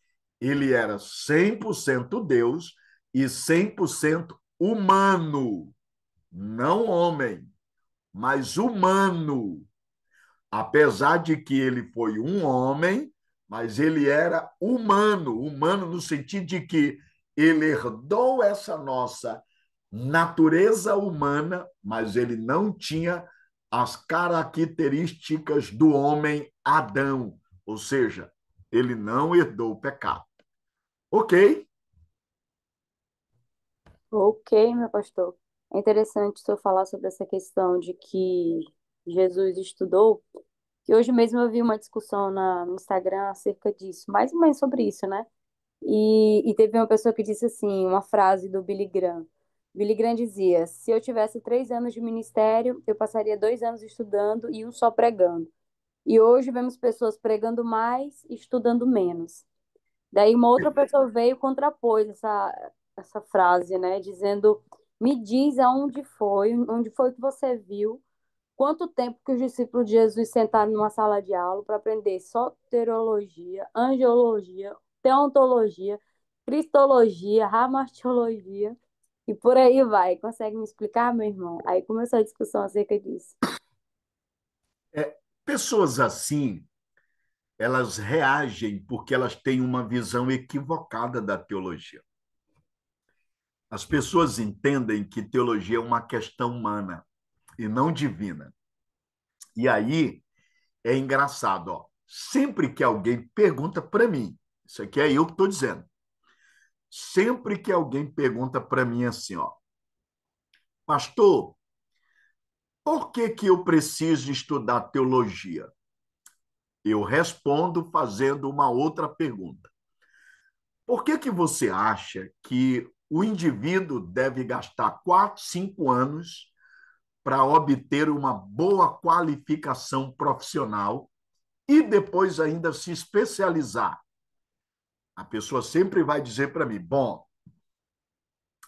Ele era 100% Deus e 100% humano. Não homem, mas humano. Apesar de que ele foi um homem, mas ele era humano. Humano no sentido de que ele herdou essa nossa natureza humana, mas ele não tinha as características do homem Adão, ou seja, ele não herdou o pecado. Ok? Ok, meu pastor. É interessante o senhor falar sobre essa questão de que Jesus estudou, que hoje mesmo eu vi uma discussão no Instagram acerca disso, mais ou menos sobre isso, né? E teve uma pessoa que disse assim, uma frase do Billy Graham. Billy Graham dizia: se eu tivesse 3 anos de ministério, eu passaria 2 anos estudando e um só pregando. E hoje vemos pessoas pregando mais e estudando menos. Daí uma outra pessoa veio e contrapôs essa frase, né? Dizendo: me diz onde foi que você viu, quanto tempo que os discípulos de Jesus sentaram numa sala de aula para aprender soteriologia, angiologia, teontologia, cristologia, ramartiologia e por aí vai. Consegue me explicar, meu irmão? Aí começou a discussão acerca disso. Pessoas assim, elas reagem porque elas têm uma visão equivocada da teologia. As pessoas entendem que teologia é uma questão humana e não divina. E aí é engraçado, ó. Sempre que alguém pergunta para mim, isso aqui é eu que estou dizendo, sempre que alguém pergunta para mim assim, ó, pastor, por que que eu preciso estudar teologia? Eu respondo fazendo uma outra pergunta. Por que que você acha que o indivíduo deve gastar 4, 5 anos para obter uma boa qualificação profissional e depois ainda se especializar? A pessoa sempre vai dizer para mim, bom,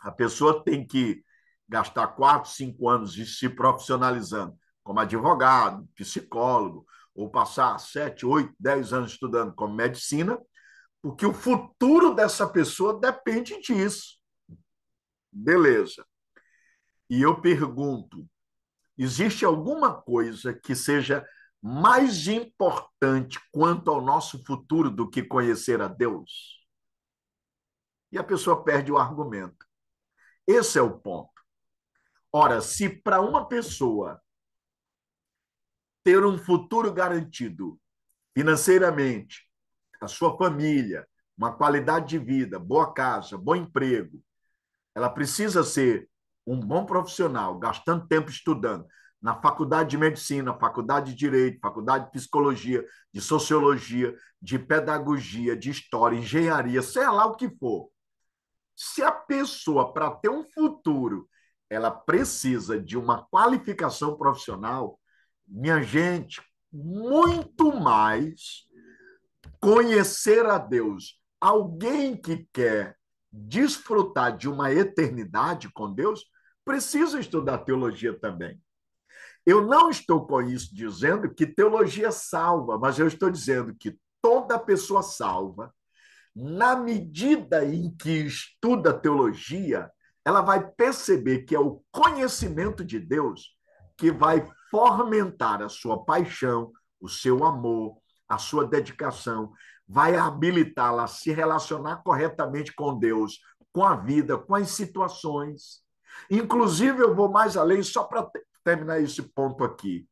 a pessoa tem que gastar 4, 5 anos se profissionalizando como advogado, psicólogo, ou passar 7, 8, 10 anos estudando como medicina, porque o futuro dessa pessoa depende disso. Beleza. E eu pergunto, existe alguma coisa que seja mais importante quanto ao nosso futuro do que conhecer a Deus? E a pessoa perde o argumento. Esse é o ponto. Ora, se para uma pessoa ter um futuro garantido financeiramente, a sua família, uma qualidade de vida, boa casa, bom emprego, ela precisa ser um bom profissional, gastando tempo estudando na faculdade de medicina, faculdade de direito, faculdade de psicologia, de sociologia, de pedagogia, de história, engenharia, sei lá o que for. Se a pessoa, para ter um futuro, ela precisa de uma qualificação profissional, minha gente, muito mais conhecer a Deus. Alguém que quer desfrutar de uma eternidade com Deus precisa estudar teologia também. Eu não estou com isso dizendo que teologia salva, mas eu estou dizendo que toda pessoa salva, na medida em que estuda teologia, ela vai perceber que é o conhecimento de Deus que vai fomentar a sua paixão, o seu amor, a sua dedicação, vai habilitá-la a se relacionar corretamente com Deus, com a vida, com as situações. Inclusive, eu vou mais além, só para terminar esse ponto aqui.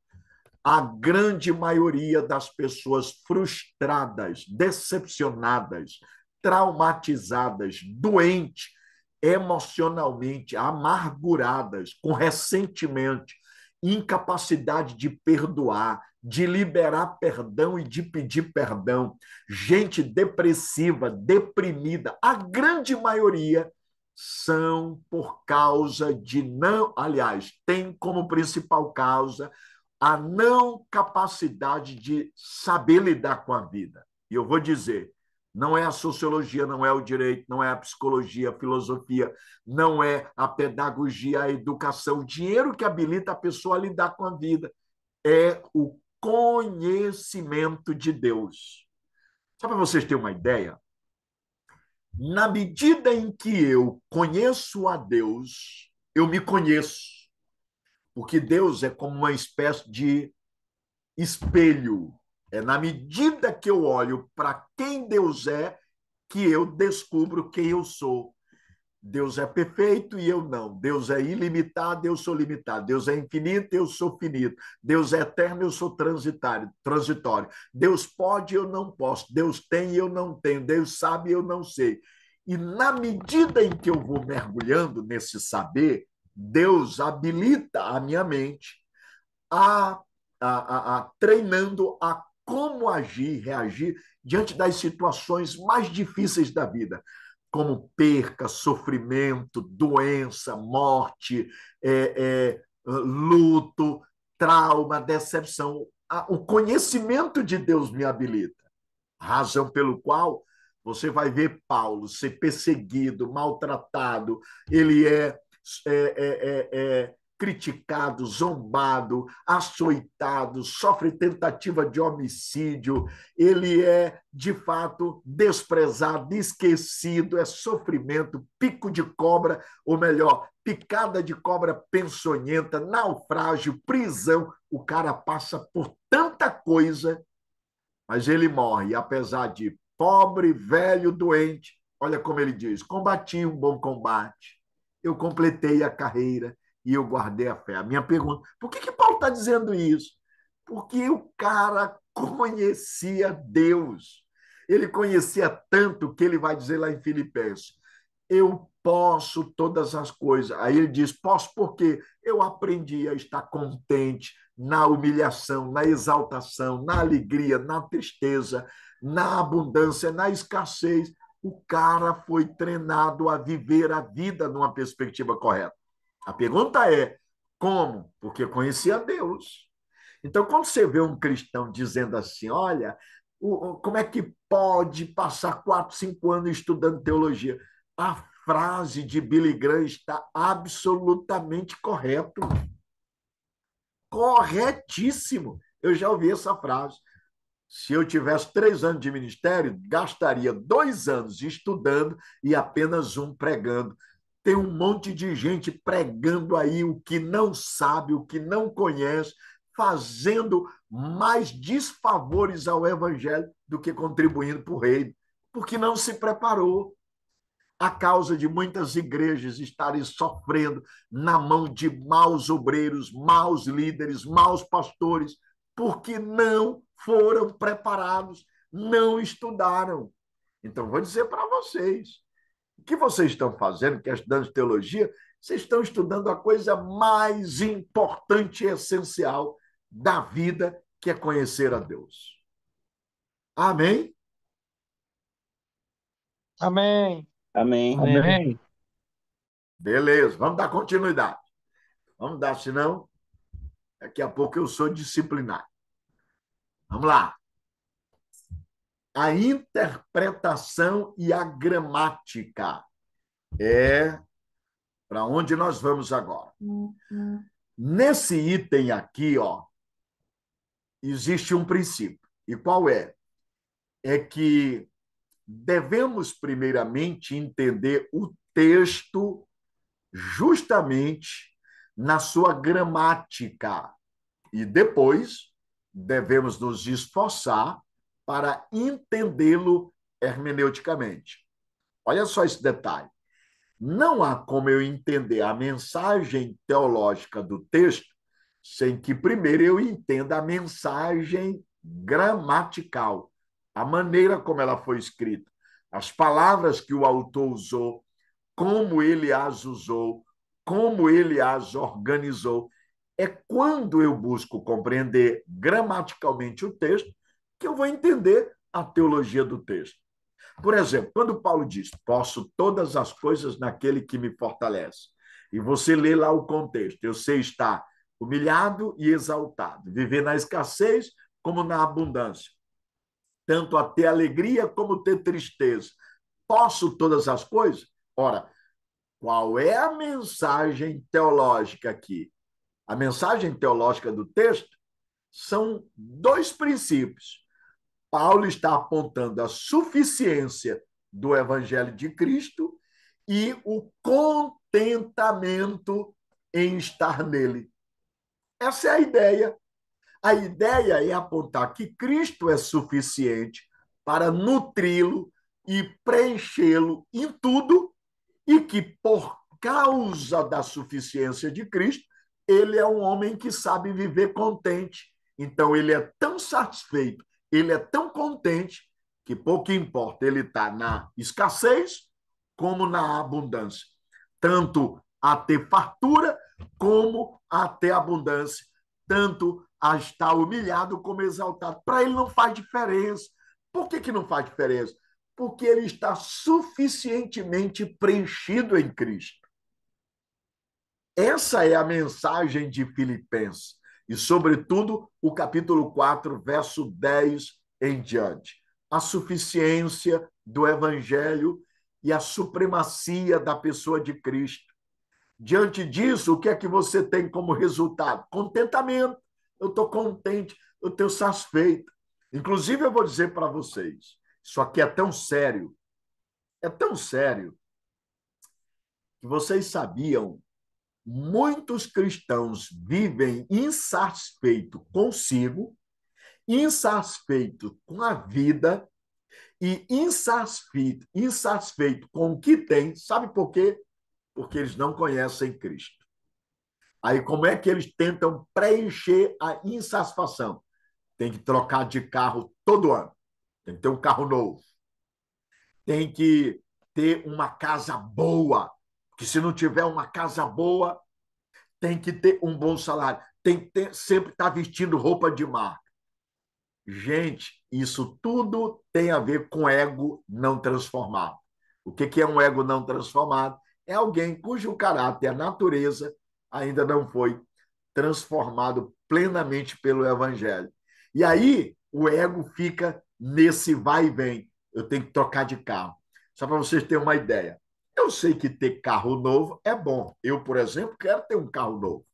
A grande maioria das pessoas frustradas, decepcionadas, traumatizadas, doentes, emocionalmente, amarguradas, com ressentimento, incapacidade de perdoar, de liberar perdão e de pedir perdão, gente depressiva, deprimida, a grande maioria são por causa de não, aliás, tem como principal causa a não capacidade de saber lidar com a vida. E eu vou dizer, não é a sociologia, não é o direito, não é a psicologia, a filosofia, não é a pedagogia, a educação, o dinheiro que habilita a pessoa a lidar com a vida. É o conhecimento de Deus. Só para vocês terem uma ideia, na medida em que eu conheço a Deus, eu me conheço. Porque Deus é como uma espécie de espelho. É na medida que eu olho para quem Deus é que eu descubro quem eu sou. Deus é perfeito e eu não. Deus é ilimitado, eu sou limitado. Deus é infinito, eu sou finito. Deus é eterno, eu sou transitório. Deus pode, eu não posso. Deus tem, eu não tenho. Deus sabe, eu não sei. E na medida em que eu vou mergulhando nesse saber, Deus habilita a minha mente treinando a como agir, reagir diante das situações mais difíceis da vida, como perca, sofrimento, doença, morte, luto, trauma, decepção. O conhecimento de Deus me habilita, razão pelo qual você vai ver Paulo ser perseguido, maltratado, ele é criticado, zombado, açoitado, sofre tentativa de homicídio, ele é, de fato, desprezado, esquecido, é sofrimento, pico de cobra, ou melhor, picada de cobra peçonhenta, naufrágio, prisão. O cara passa por tanta coisa, mas ele morre, apesar de pobre, velho, doente. Olha como ele diz: combati um bom combate, eu completei a carreira e eu guardei a fé. A minha pergunta: por que Paulo está dizendo isso? Porque o cara conhecia Deus. Ele conhecia tanto que ele vai dizer lá em Filipenses: eu posso todas as coisas. Aí ele diz: posso porque eu aprendi a estar contente na humilhação, na exaltação, na alegria, na tristeza, na abundância, na escassez. O cara foi treinado a viver a vida numa perspectiva correta. A pergunta é: como? Porque conhecia Deus. Então, quando você vê um cristão dizendo assim: olha, como é que pode passar 4, 5 anos estudando teologia? A frase de Billy Graham está absolutamente correto. Corretíssimo. Eu já ouvi essa frase. Se eu tivesse 3 anos de ministério, gastaria 2 anos estudando e apenas um pregando. Tem um monte de gente pregando aí o que não sabe, o que não conhece, fazendo mais desfavores ao evangelho do que contribuindo para o reino, porque não se preparou. A causa de muitas igrejas estarem sofrendo na mão de maus obreiros, maus líderes, maus pastores, porque não foram preparados, não estudaram. Então, vou dizer para vocês: o que vocês estão fazendo, que é estudando teologia, vocês estão estudando a coisa mais importante e essencial da vida, que é conhecer a Deus. Amém? Amém. Amém. Amém. Beleza, vamos dar continuidade. Vamos dar, senão daqui a pouco eu sou disciplinado. Vamos lá. A interpretação e a gramática é para onde nós vamos agora. Nesse item aqui, ó, existe um princípio. E qual é? É que devemos primeiramente entender o texto justamente na sua gramática e depois devemos nos esforçar para entendê-lo hermeneuticamente. Olha só esse detalhe. Não há como eu entender a mensagem teológica do texto sem que primeiro eu entenda a mensagem gramatical, a maneira como ela foi escrita, as palavras que o autor usou, como ele as usou, como ele as organizou. É quando eu busco compreender gramaticalmente o texto que eu vou entender a teologia do texto. Por exemplo, quando Paulo diz: posso todas as coisas naquele que me fortalece, e você lê lá o contexto: eu sei estar humilhado e exaltado, viver na escassez como na abundância, tanto a ter alegria como ter tristeza. Posso todas as coisas? Ora, qual é a mensagem teológica aqui? A mensagem teológica do texto são 2 princípios. Paulo está apontando a suficiência do Evangelho de Cristo e o contentamento em estar nele. Essa é a ideia. A ideia é apontar que Cristo é suficiente para nutri-lo e preenchê-lo em tudo e que, por causa da suficiência de Cristo, ele é um homem que sabe viver contente. Então, ele é tão satisfeito, ele é tão contente, que pouco importa, ele está na escassez como na abundância. Tanto a ter fartura como a ter abundância. Tanto a estar humilhado como exaltado. Para ele não faz diferença. Por que não faz diferença? Porque ele está suficientemente preenchido em Cristo. Essa é a mensagem de Filipenses. E, sobretudo, o capítulo 4, verso 10 em diante. A suficiência do Evangelho e a supremacia da pessoa de Cristo. Diante disso, o que é que você tem como resultado? Contentamento. Eu estou contente, eu estou satisfeito. Inclusive, eu vou dizer para vocês, isso aqui é tão sério, que vocês sabiam, muitos cristãos vivem insatisfeitos consigo, insatisfeitos com a vida e insatisfeito com o que tem. Sabe por quê? Porque eles não conhecem Cristo. Aí, como é que eles tentam preencher a insatisfação? Tem que trocar de carro todo ano. Tem que ter um carro novo. Tem que ter uma casa boa. Porque se não tiver uma casa boa, tem que ter um bom salário. Tem que ter, sempre estar vestindo roupa de marca. Gente, isso tudo tem a ver com ego não transformado. O que é um ego não transformado? É alguém cujo caráter, a natureza, ainda não foi transformado plenamente pelo Evangelho. E aí o ego fica nesse vai e vem. Eu tenho que trocar de carro. Só para vocês terem uma ideia. Eu sei que ter carro novo é bom. Eu, por exemplo, quero ter um carro novo.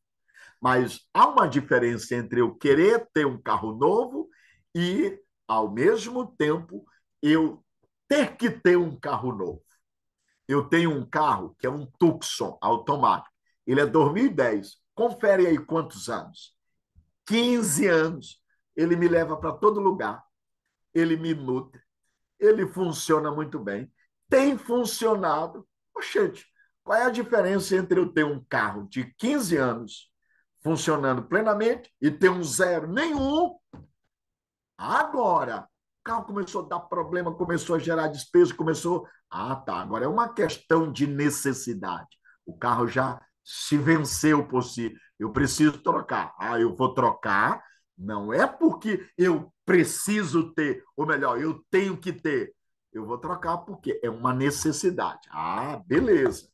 Mas há uma diferença entre eu querer ter um carro novo e, ao mesmo tempo, eu ter que ter um carro novo. Eu tenho um carro que é um Tucson automático. Ele é 2010. Confere aí quantos anos. 15 anos. Ele me leva para todo lugar. Ele me nutre. Ele funciona muito bem. Tem funcionado. Oxente, qual é a diferença entre eu ter um carro de 15 anos funcionando plenamente e ter um zero nenhum? Agora, o carro começou a dar problema, começou a gerar despesa, começou... Ah, tá, agora é uma questão de necessidade. O carro já se venceu por si. Eu preciso trocar. Ah, eu vou trocar. Não é porque eu preciso ter, ou melhor, eu tenho que ter. Eu vou trocar porque é uma necessidade. Ah, beleza.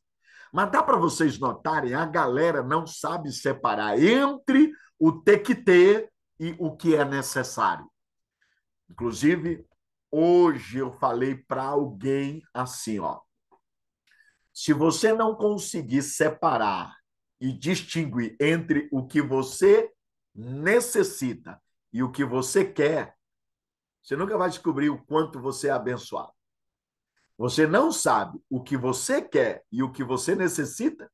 Mas dá para vocês notarem, a galera não sabe separar entre o ter que ter e o que é necessário. Inclusive, hoje eu falei para alguém assim, ó. Se você não conseguir separar e distinguir entre o que você necessita e o que você quer, você nunca vai descobrir o quanto você é abençoado. Você não sabe o que você quer e o que você necessita,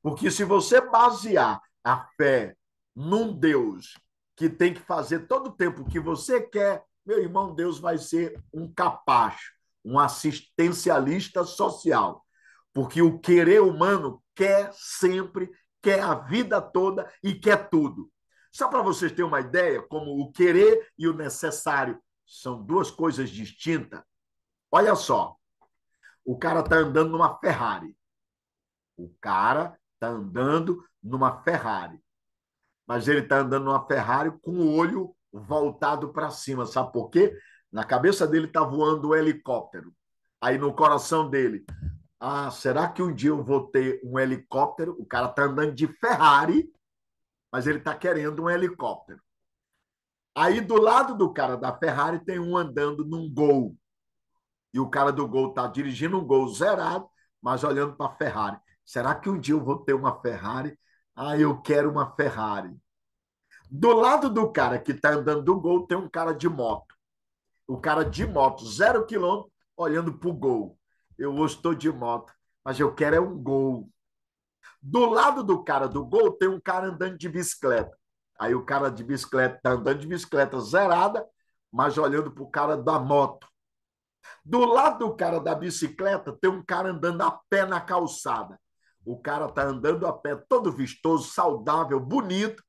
porque se você basear a fé num Deus que tem que fazer todo o tempo o que você quer, meu irmão, Deus vai ser um capacho, um assistencialista social, porque o querer humano quer sempre, quer a vida toda e quer tudo. Só para vocês terem uma ideia, como o querer e o necessário são duas coisas distintas. Olha só, o cara está andando numa Ferrari. O cara está andando numa Ferrari. Mas ele está andando numa Ferrari com o olho voltado para cima. Sabe por quê? Na cabeça dele está voando um helicóptero. Aí no coração dele, será que um dia eu vou ter um helicóptero? O cara está andando de Ferrari, mas ele está querendo um helicóptero. Aí do lado do cara da Ferrari tem um andando num Gol. E o cara do Gol está dirigindo um Gol zerado, mas olhando para a Ferrari. Será que um dia eu vou ter uma Ferrari? Eu quero uma Ferrari. Do lado do cara que está andando do Gol tem um cara de moto. O cara de moto, 0 quilômetro, olhando para o Gol. Eu hoje estou de moto, mas eu quero é um Gol. Do lado do cara do Gol tem um cara andando de bicicleta. Aí o cara de bicicleta está andando de bicicleta zerada, mas olhando para o cara da moto. Do lado do cara da bicicleta, tem um cara andando a pé na calçada. O cara está andando a pé, todo vistoso, saudável, bonito,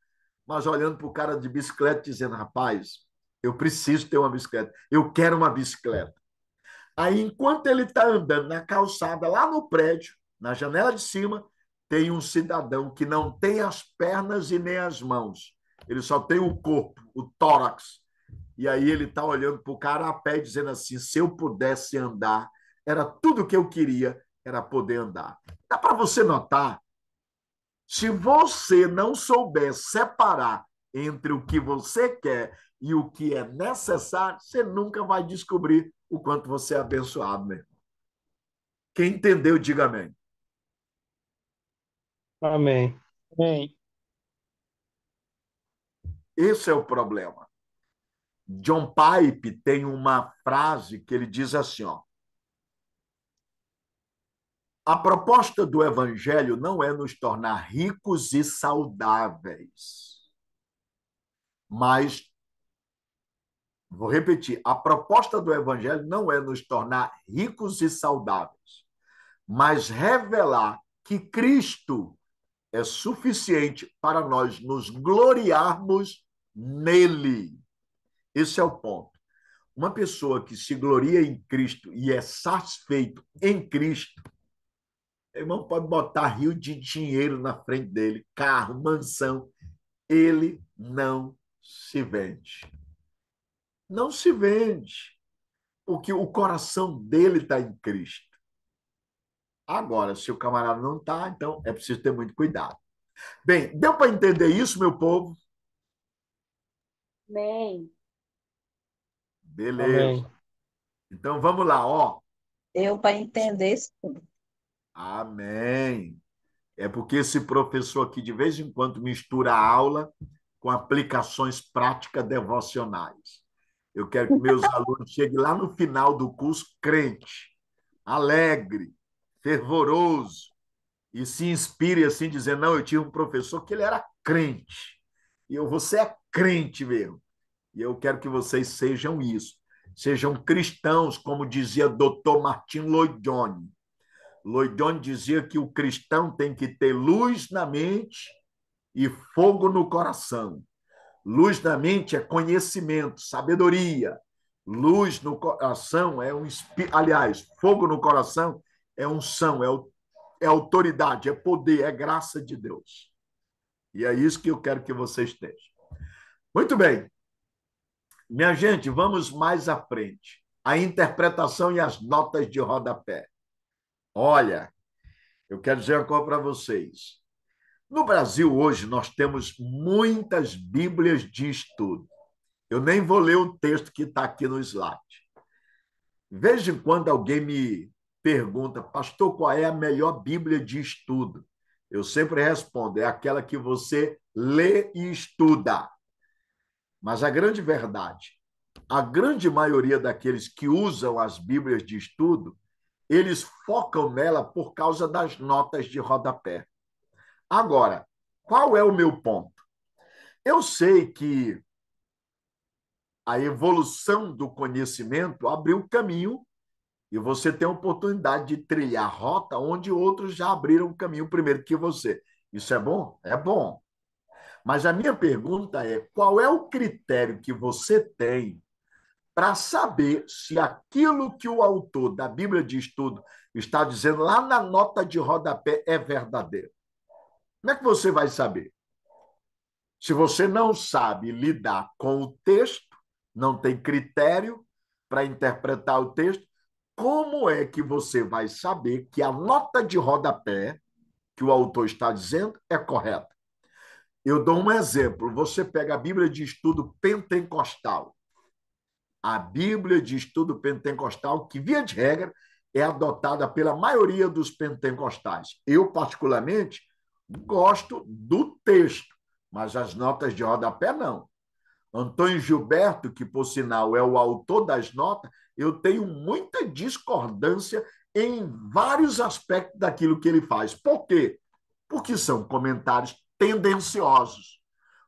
mas olhando para o cara de bicicleta, dizendo: rapaz, eu preciso ter uma bicicleta, eu quero uma bicicleta. Aí, enquanto ele está andando na calçada, lá no prédio, na janela de cima, tem um cidadão que não tem as pernas e nem as mãos. Ele só tem o corpo, o tórax. E aí ele está olhando para o cara a pé, dizendo assim: se eu pudesse andar, era tudo que eu queria, era poder andar. Dá para você notar, se você não souber separar entre o que você quer e o que é necessário, você nunca vai descobrir o quanto você é abençoado, né? Quem entendeu, diga amém. Amém. Amém. Esse é o problema. John Pipe tem uma frase que ele diz assim, ó: a proposta do evangelho não é nos tornar ricos e saudáveis, mas, vou repetir, a proposta do evangelho não é nos tornar ricos e saudáveis, mas revelar que Cristo é suficiente para nós nos gloriarmos nele. Esse é o ponto. Uma pessoa que se gloria em Cristo e é satisfeito em Cristo, irmão, pode botar rio de dinheiro na frente dele, carro, mansão, ele não se vende. Não se vende, porque o coração dele está em Cristo. Agora, se o camarada não está, então é preciso ter muito cuidado. Bem, deu para entender isso, meu povo? Amém. Beleza. Amém. Então vamos lá, ó. Deu para entender sim. Amém. É porque esse professor aqui de vez em quando mistura a aula com aplicações práticas devocionais. Eu quero que meus alunos cheguem lá no final do curso crente, alegre, fervoroso, e se inspire assim, dizendo: não, eu tive um professor que ele era crente, e você é crente mesmo. E eu quero que vocês sejam isso. Sejam cristãos, como dizia Dr. Martin Lloyd Jones. Lloyd Jones dizia que o cristão tem que ter luz na mente e fogo no coração. Luz na mente é conhecimento, sabedoria. Luz no coração é um espírito. Aliás, fogo no coração é unção, é autoridade, é poder, é graça de Deus. E é isso que eu quero que vocês estejam. Muito bem. Minha gente, vamos mais à frente. A interpretação e as notas de rodapé. Olha, eu quero dizer uma coisa para vocês. No Brasil, hoje, nós temos muitas Bíblias de estudo. Eu nem vou ler o texto que está aqui no slide. De vez em quando alguém me pergunta: pastor, qual é a melhor Bíblia de estudo? Eu sempre respondo: é aquela que você lê e estuda. Mas a grande verdade, a grande maioria daqueles que usam as Bíblias de estudo, eles focam nela por causa das notas de rodapé. Agora, qual é o meu ponto? Eu sei que a evolução do conhecimento abriu caminho e você tem a oportunidade de trilhar rota onde outros já abriram caminho primeiro que você. Isso é bom? É bom. Mas a minha pergunta é: qual é o critério que você tem para saber se aquilo que o autor da Bíblia de Estudo está dizendo lá na nota de rodapé é verdadeiro? Como é que você vai saber? Se você não sabe lidar com o texto, não tem critério para interpretar o texto, como é que você vai saber que a nota de rodapé que o autor está dizendo é correta? Eu dou um exemplo. Você pega a Bíblia de Estudo Pentecostal. A Bíblia de Estudo Pentecostal, que, via de regra, é adotada pela maioria dos pentecostais. Eu, particularmente, gosto do texto, mas as notas de rodapé não. Antônio Gilberto, que, por sinal, é o autor das notas, eu tenho muita discordância em vários aspectos daquilo que ele faz. Por quê? Porque são comentários tendenciosos.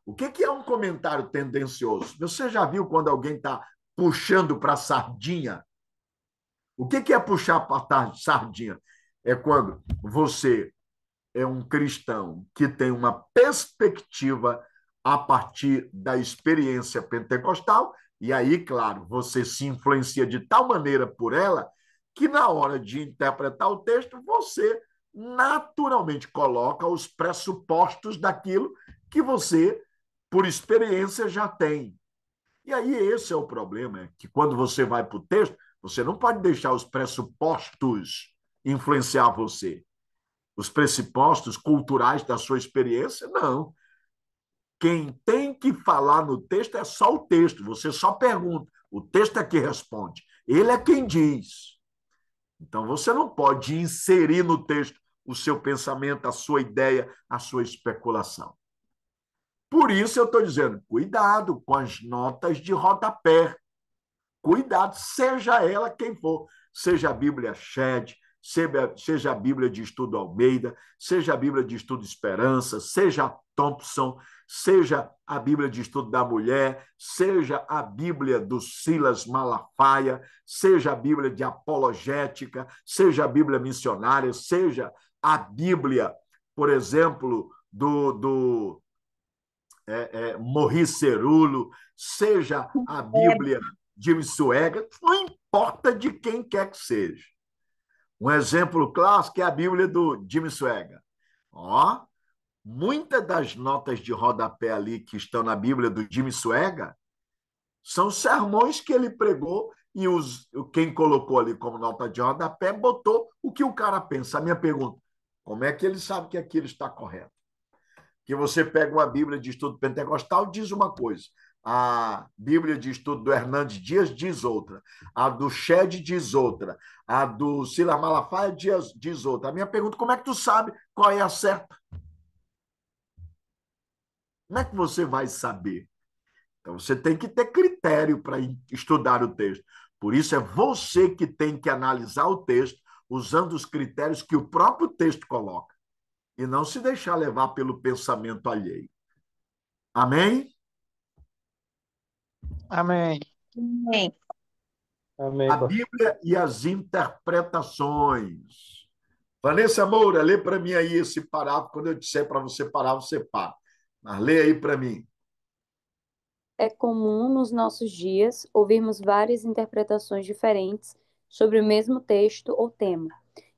O que é um comentário tendencioso? Você já viu quando alguém está puxando para a sardinha? O que é puxar para sardinha? É quando você é um cristão que tem uma perspectiva a partir da experiência pentecostal, e aí, claro, você se influencia de tal maneira por ela que na hora de interpretar o texto, você naturalmente coloca os pressupostos daquilo que você, por experiência, já tem. E aí esse é o problema, é que quando você vai para o texto, você não pode deixar os pressupostos influenciar você. Os pressupostos culturais da sua experiência, não. Quem tem que falar no texto é só o texto, você só pergunta. O texto é que responde. Ele é quem diz. Então você não pode inserir no texto o seu pensamento, a sua ideia, a sua especulação. Por isso eu estou dizendo, cuidado com as notas de rodapé. Cuidado, seja ela quem for, seja a Bíblia Shed, seja a Bíblia de Estudo Almeida, seja a Bíblia de Estudo Esperança, seja a Thompson, seja a Bíblia de Estudo da Mulher, seja a Bíblia do Silas Malafaia, seja a Bíblia de Apologética, seja a Bíblia missionária, seja a Bíblia, por exemplo, do Maurice Cerulo, seja a Bíblia de Missuega, não importa de quem quer que seja. Um exemplo clássico é a Bíblia do Jimmy Swaggart. Ó, muitas das notas de rodapé ali que estão na Bíblia do Jimmy Swaggart são sermões que ele pregou e quem colocou ali como nota de rodapé botou o que o cara pensa. A minha pergunta, como é que ele sabe que aquilo está correto? Que você pega uma Bíblia de estudo pentecostal, diz uma coisa. A Bíblia de estudo do Hernandes Dias diz outra. A do Shed diz outra. A do Silas Malafaia diz outra. A minha pergunta, como é que tu sabe qual é a certa? Como é que você vai saber? Então, você tem que ter critério para estudar o texto. Por isso, é você que tem que analisar o texto usando os critérios que o próprio texto coloca e não se deixar levar pelo pensamento alheio. Amém? Amém. Amém. A Amém, pastor. Bíblia e as interpretações. Vanessa Moura, lê para mim aí esse parágrafo. Quando eu disser para você parar, você para. Mas lê aí para mim. É comum nos nossos dias ouvirmos várias interpretações diferentes sobre o mesmo texto ou tema.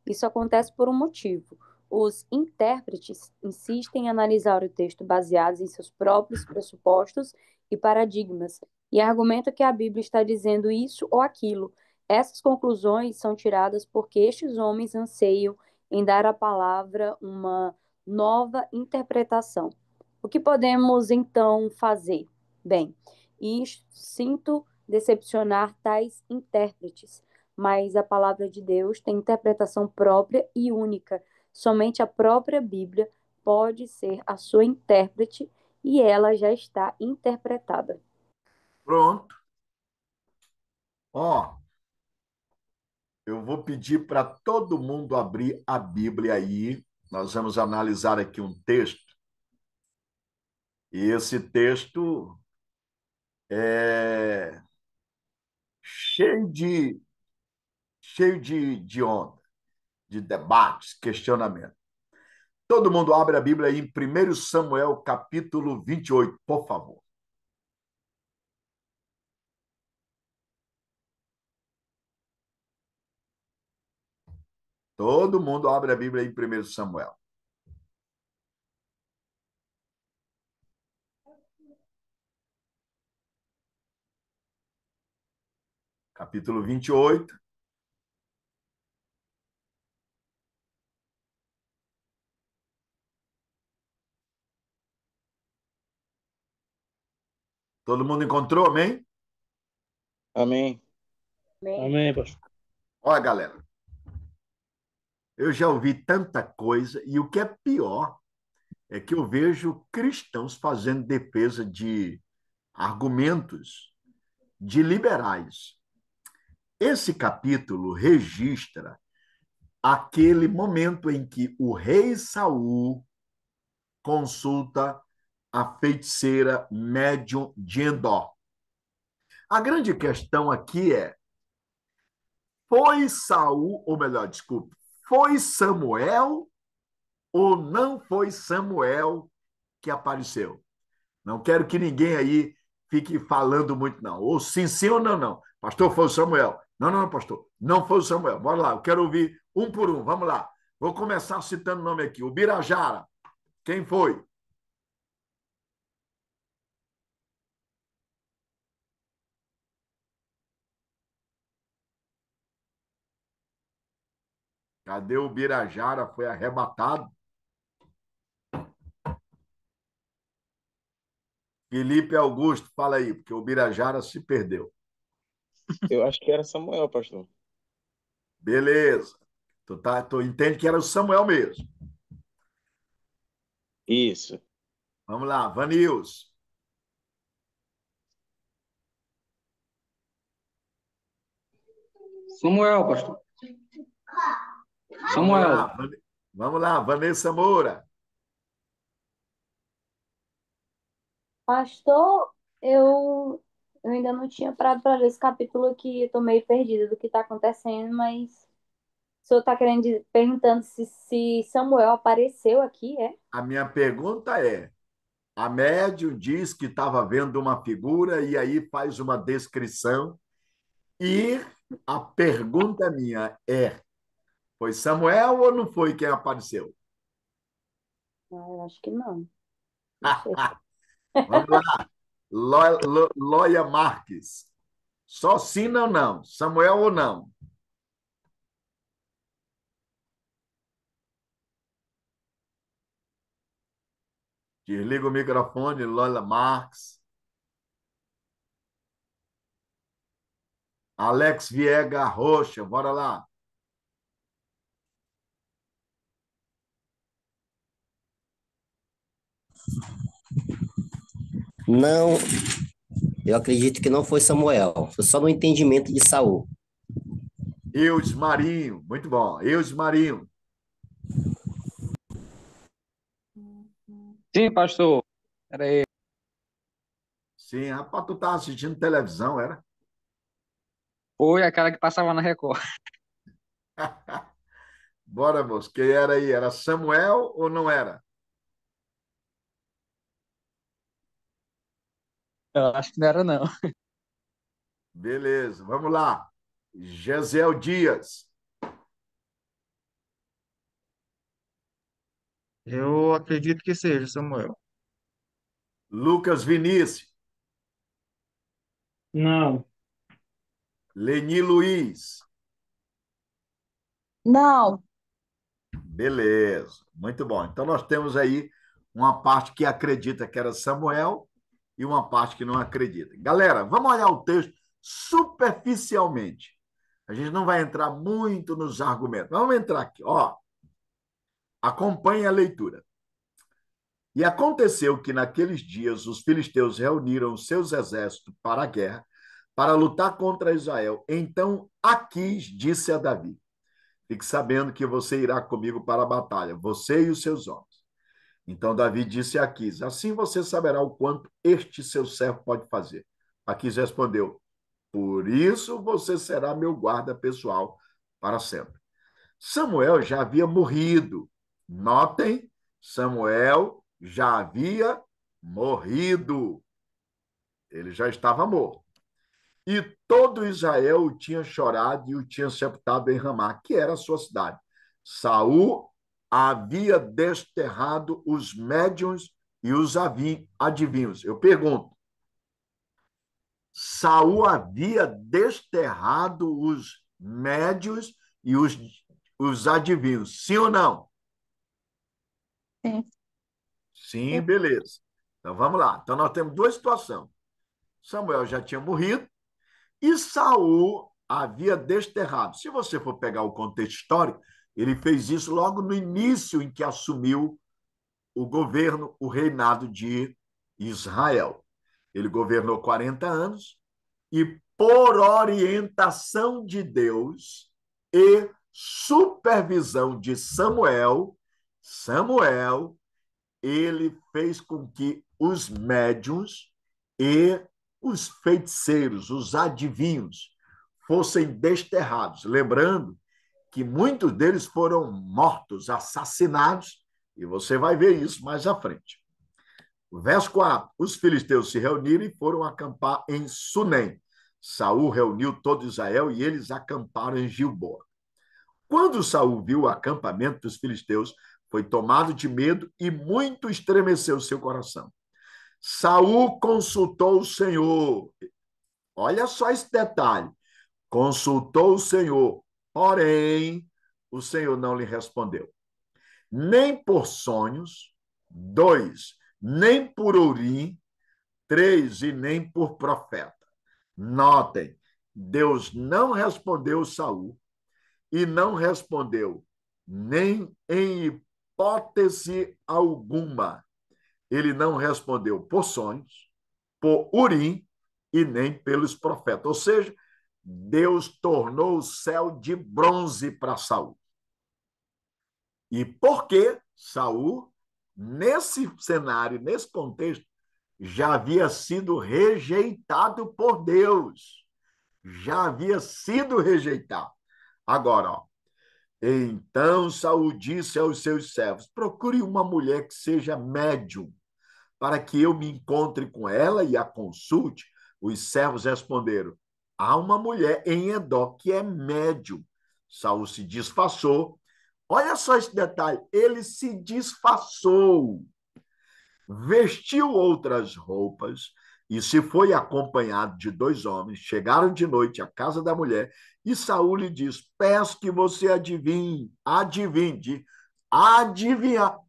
Isso acontece por um motivo. Os intérpretes insistem em analisar o texto baseados em seus próprios pressupostos e paradigmas e argumentam que a Bíblia está dizendo isso ou aquilo. Essas conclusões são tiradas porque estes homens anseiam em dar à palavra uma nova interpretação. O que podemos então fazer? Bem, e sinto decepcionar tais intérpretes, mas a palavra de Deus tem interpretação própria e única. Somente a própria Bíblia pode ser a sua intérprete e ela já está interpretada. Pronto. Ó, eu vou pedir para todo mundo abrir a Bíblia aí. Nós vamos analisar aqui um texto. E esse texto é cheio de onda, de debates, questionamentos. Todo mundo abre a Bíblia aí em 1 Samuel, capítulo 28, por favor. Todo mundo abre a Bíblia aí em 1 Samuel. Capítulo 28. Todo mundo encontrou, amém? Amém. Amém. Amém, pastor. Olha, galera, eu já ouvi tanta coisa e o que é pior é que eu vejo cristãos fazendo defesa de argumentos de liberais. Esse capítulo registra aquele momento em que o rei Saul consulta a feiticeira médium de Endor. A grande questão aqui é: Foi Saul, ou melhor, desculpe, foi Samuel ou não foi Samuel que apareceu? Não quero que ninguém aí fique falando muito, não. Ou sim ou não, não. Pastor, foi o Samuel. Não, não, pastor. Não foi o Samuel. Bora lá, eu quero ouvir um por um. Vamos lá. Vou começar citando o nome aqui. O Birajara. Quem foi? Cadê o Birajara? Foi arrebatado. Felipe Augusto, fala aí, porque o Birajara se perdeu. Eu acho que era Samuel, pastor. Beleza. Tu entende que era o Samuel mesmo. Isso. Vamos lá, Vanils. Samuel, pastor. Vamos lá, Samuel. vamos lá, Vanessa Moura. Pastor, eu ainda não tinha parado para ler esse capítulo aqui, eu tô meio perdida do que está acontecendo, mas o senhor está perguntando se Samuel apareceu aqui, é? A minha pergunta é: a médium diz que estava vendo uma figura e aí faz uma descrição. E a pergunta minha é: foi Samuel ou não foi quem apareceu? Ah, eu acho que não. Não sei. Vamos lá, Loia Marques. Só sim ou não? Samuel ou não? Desliga o microfone, Lola Marques. Alex Viega Rocha, bora lá. Não, eu acredito que não foi Samuel. Foi só no entendimento de Saul. Eudes Marinho, muito bom. Eudes Marinho. Sim, pastor. Era aí. Sim, rapaz, tu estava assistindo televisão, era? Foi aquela que passava na Record. Bora, moço. Quem era aí? Era Samuel ou não era? Eu acho que não era, não. Beleza, vamos lá. Gesiel Dias. Eu acredito que seja Samuel. Lucas Vinícius. Não. Leni Luiz. Não, Beleza, muito bom. Então nós temos aí uma parte que acredita que era Samuel e uma parte que não acredita. Galera, vamos olhar o texto superficialmente. A gente não vai entrar muito nos argumentos. Vamos entrar aqui, ó. Acompanhe a leitura. E aconteceu que naqueles dias os filisteus reuniram os seus exércitos para a guerra, para lutar contra Israel. Então Aquis disse a Davi: fique sabendo que você irá comigo para a batalha, você e os seus homens. Então Davi disse a Aquis: assim você saberá o quanto este seu servo pode fazer. Aquis respondeu: por isso você será meu guarda pessoal para sempre. Samuel já havia morrido. Notem, Samuel já havia morrido. Ele já estava morto. E todo Israel o tinha chorado e o tinha sepultado em Ramá, que era a sua cidade. Saul havia desterrado os médiuns e os adivinhos. Eu pergunto, Saul havia desterrado os médiuns e os adivinhos, sim ou não? sim. Sim, beleza. Então vamos lá. Então nós temos duas situações. Samuel já tinha morrido e Saul havia desterrado. Se você for pegar o contexto histórico, ele fez isso logo no início em que assumiu o governo, o reinado de Israel. Ele governou 40 anos e, por orientação de Deus e supervisão de Samuel, ele fez com que os médiuns e os feiticeiros, os adivinhos, fossem desterrados. Lembrando que muitos deles foram mortos, assassinados, e você vai ver isso mais à frente. Verso 4: os filisteus se reuniram e foram acampar em Sunem. Saul reuniu todo Israel e eles acamparam em Gilboa. Quando Saul viu o acampamento dos filisteus, foi tomado de medo e muito estremeceu seu coração. Saul consultou o Senhor. Olha só esse detalhe. Consultou o Senhor, porém o Senhor não lhe respondeu. Nem por sonhos, 2, nem por Urim, 3, e nem por profeta. Notem, Deus não respondeu Saul e não respondeu nem em hipótese alguma. Ele não respondeu por sonhos, por Urim e nem pelos profetas. Ou seja, Deus tornou o céu de bronze para Saul. E por que Saul, nesse cenário, nesse contexto, já havia sido rejeitado por Deus? Já havia sido rejeitado. Agora, ó, então Saul disse aos seus servos: procure uma mulher que seja médium, para que eu me encontre com ela e a consulte. Os servos responderam: há uma mulher em Edó que é médium. Saul se disfarçou. Olha só esse detalhe: ele se disfarçou, vestiu outras roupas e se foi acompanhado de 2 homens. Chegaram de noite à casa da mulher e Saul lhe diz: peço que você adivinhe, adivinhar.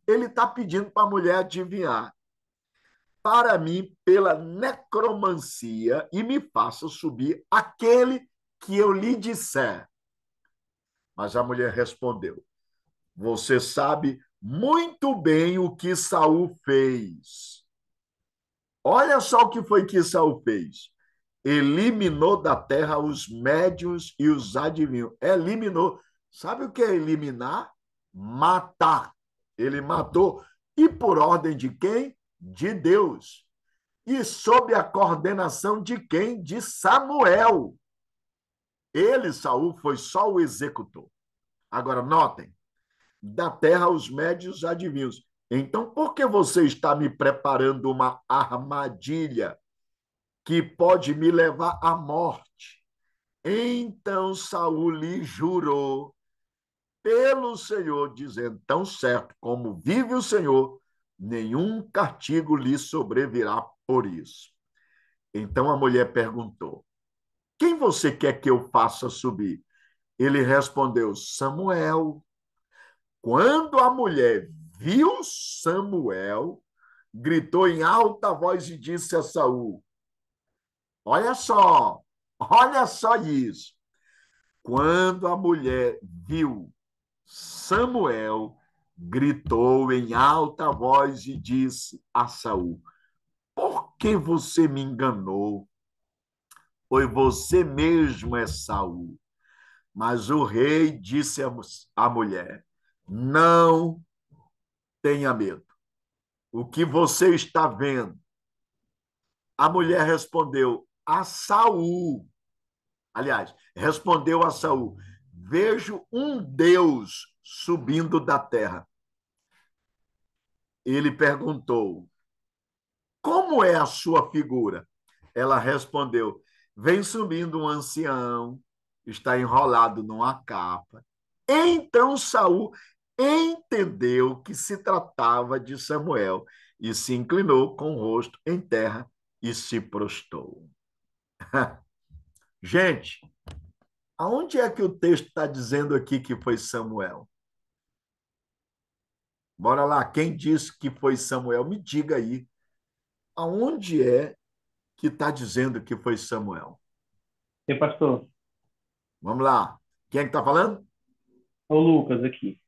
Ele está pedindo para a mulher adivinhar para mim pela necromancia e me faça subir aquele que eu lhe disser. Mas a mulher respondeu: você sabe muito bem o que Saul fez. Olha só o que foi que Saul fez. Eliminou da terra os médiuns e os adivinhos. Eliminou. Sabe o que é eliminar? Matar. Ele matou. E por ordem de quem? De Deus. E sob a coordenação de quem? De Samuel. Ele, Saul, foi só o executor. Agora, notem, da terra os médios adivinhos. Então, por que você está me preparando uma armadilha que pode me levar à morte? Então Saul lhe jurou pelo Senhor, dizendo: tão certo como vive o Senhor, nenhum castigo lhe sobrevirá por isso. Então a mulher perguntou: quem você quer que eu faça subir? Ele respondeu: Samuel. Quando a mulher viu Samuel, gritou em alta voz e disse a Saul: olha só isso. Quando a mulher viu Samuel, gritou em alta voz e disse a Saul: por que você me enganou? Pois você mesmo é Saul. Mas o rei disse à mulher: não tenha medo. O que você está vendo? A mulher respondeu a Saul. Aliás, respondeu a Saul: vejo um Deus subindo da terra. Ele perguntou: como é a sua figura? Ela respondeu: vem subindo um ancião, está enrolado numa capa. Então Saul entendeu que se tratava de Samuel e se inclinou com o rosto em terra e se prostrou. Gente, aonde é que o texto está dizendo aqui que foi Samuel? Bora lá, quem disse que foi Samuel? Me diga aí. Aonde é que está dizendo que foi Samuel? E pastor, Vamos lá. Quem é que está falando? é o Lucas aqui.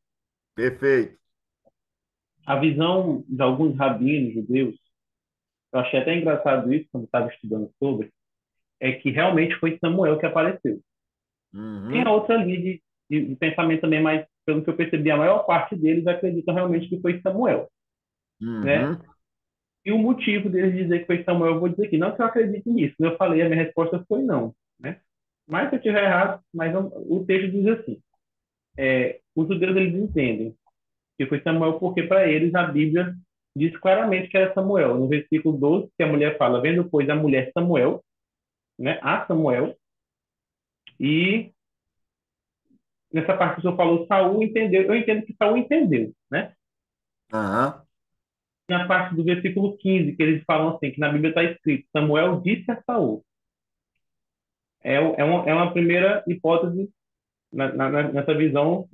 Perfeito. A visão de alguns rabinos judeus, eu achei até engraçado isso quando estava estudando sobre, é que realmente foi Samuel que apareceu. Tem a Uhum, outra linha de pensamento também, mas pelo que eu percebi, a maior parte deles acreditam realmente que foi Samuel, né? uhum. E o motivo deles dizer que foi Samuel, eu vou dizer aqui, não que eu acredite nisso. Como eu falei, a minha resposta foi não, né? Mas se eu estiver errado, mas o texto diz assim, os judeus eles entendem que foi Samuel porque para eles a Bíblia diz claramente que era Samuel. No versículo 12, que a mulher fala, vendo pois a mulher Samuel, né, a Samuel, e nessa parte que o senhor falou, Saul entendeu, eu entendo que Saul entendeu, né? Aham. Na parte do versículo 15, que eles falam assim, que na Bíblia está escrito, Samuel disse a Saul. É uma primeira hipótese nessa visão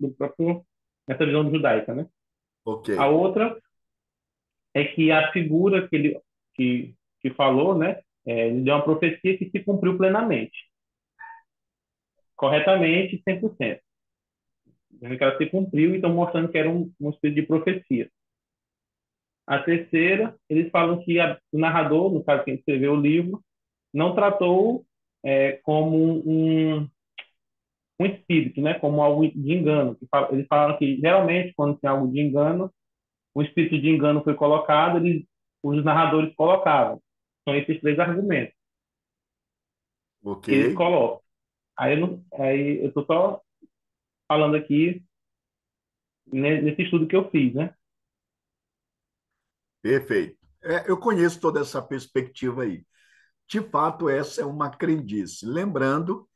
nessa visão judaica, né? Ok. A outra é que a figura que falou, né, ele deu uma profecia que se cumpriu plenamente, corretamente, 100%. Dizendo que ela se cumpriu, então mostrando que era um espírito de profecia. A terceira, eles falam que o narrador, no caso quem escreveu o livro, não tratou como um espírito, né, como algo de engano. Eles falaram que geralmente quando tem algo de engano, o espírito de engano foi colocado, os narradores colocavam. São esses três argumentos Ok. que eles colocam. Aí eu estou só falando aqui nesse estudo que eu fiz, né? Perfeito. Eu conheço toda essa perspectiva aí. De fato, essa é uma crendice. Lembrando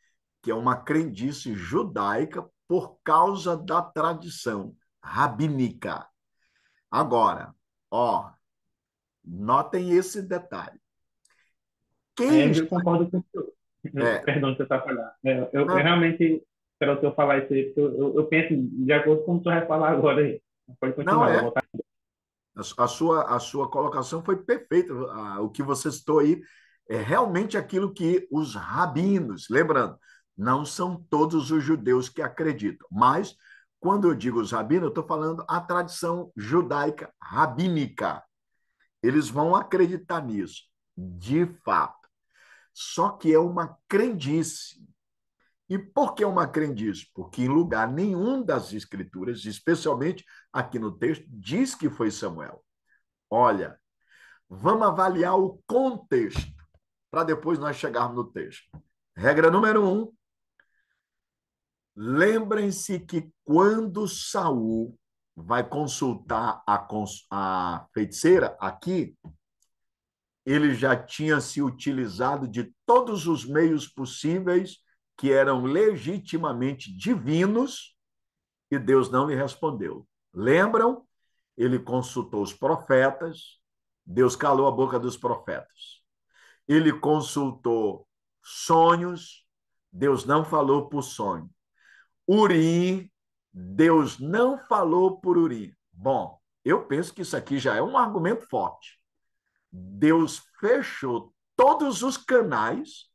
que é uma crendice judaica por causa da tradição rabínica. Agora, ó, notem esse detalhe. Quem Aí eu está. concordo com o senhor. É, Perdão de eu atrapalhar. Eu não, realmente quero o senhor falar isso aí, porque eu penso de acordo com o que o senhor vai falar agora aí. Pode não continuar, vou é. voltar. A sua colocação foi perfeita. O que você citou aí é realmente aquilo que os rabinos, lembrando, não são todos os judeus que acreditam, mas quando eu digo os rabinos, eu estou falando a tradição judaica rabínica. Eles vão acreditar nisso, de fato. Só que é uma crendice. E por que uma crendice? Porque em lugar nenhum das escrituras, especialmente aqui no texto, diz que foi Samuel. Olha, vamos avaliar o contexto para depois nós chegarmos no texto. Regra número 1. Lembrem-se que quando Saul vai consultar a feiticeira aqui, ele já tinha se utilizado de todos os meios possíveis que eram legitimamente divinos e Deus não lhe respondeu. Lembram? Ele consultou os profetas, Deus calou a boca dos profetas. Ele consultou sonhos, Deus não falou por sonho. Urim, Deus não falou por Urim. Bom, eu penso que isso aqui já é um argumento forte. Deus fechou todos os canais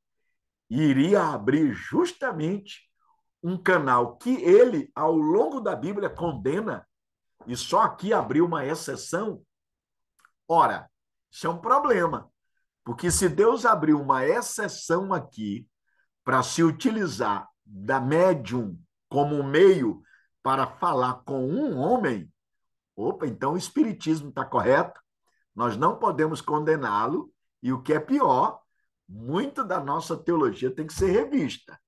e iria abrir justamente um canal que ele, ao longo da Bíblia, condena, e só aqui abriu uma exceção. Ora, isso é um problema, porque se Deus abriu uma exceção aqui para se utilizar da médium como meio para falar com um homem, opa, então o espiritismo está correto, nós não podemos condená-lo, e o que é pior, muito da nossa teologia tem que ser revista,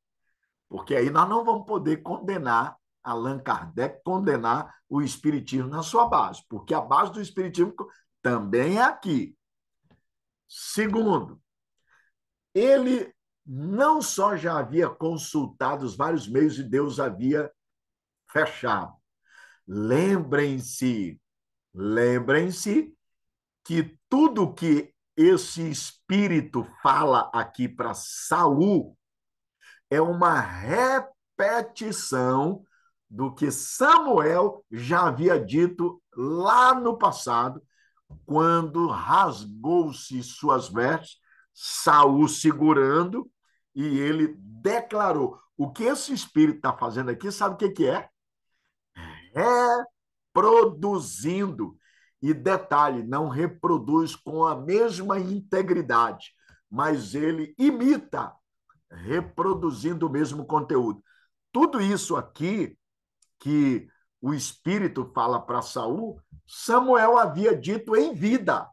porque aí nós não vamos poder condenar Allan Kardec, condenar o espiritismo na sua base, porque a base do espiritismo também é aqui. Segundo, ele não só já havia consultado os vários meios e Deus havia fechado. Lembrem-se, lembrem-se que tudo que esse espírito fala aqui para Saul é uma repetição do que Samuel já havia dito lá no passado, quando rasgou-se suas vestes, Saul segurando, e ele declarou. O que esse espírito está fazendo aqui, sabe o que é? Reproduzindo. E detalhe, não reproduz com a mesma integridade, mas ele imita, reproduzindo o mesmo conteúdo. Tudo isso aqui que o Espírito fala para Saul, Samuel havia dito em vida.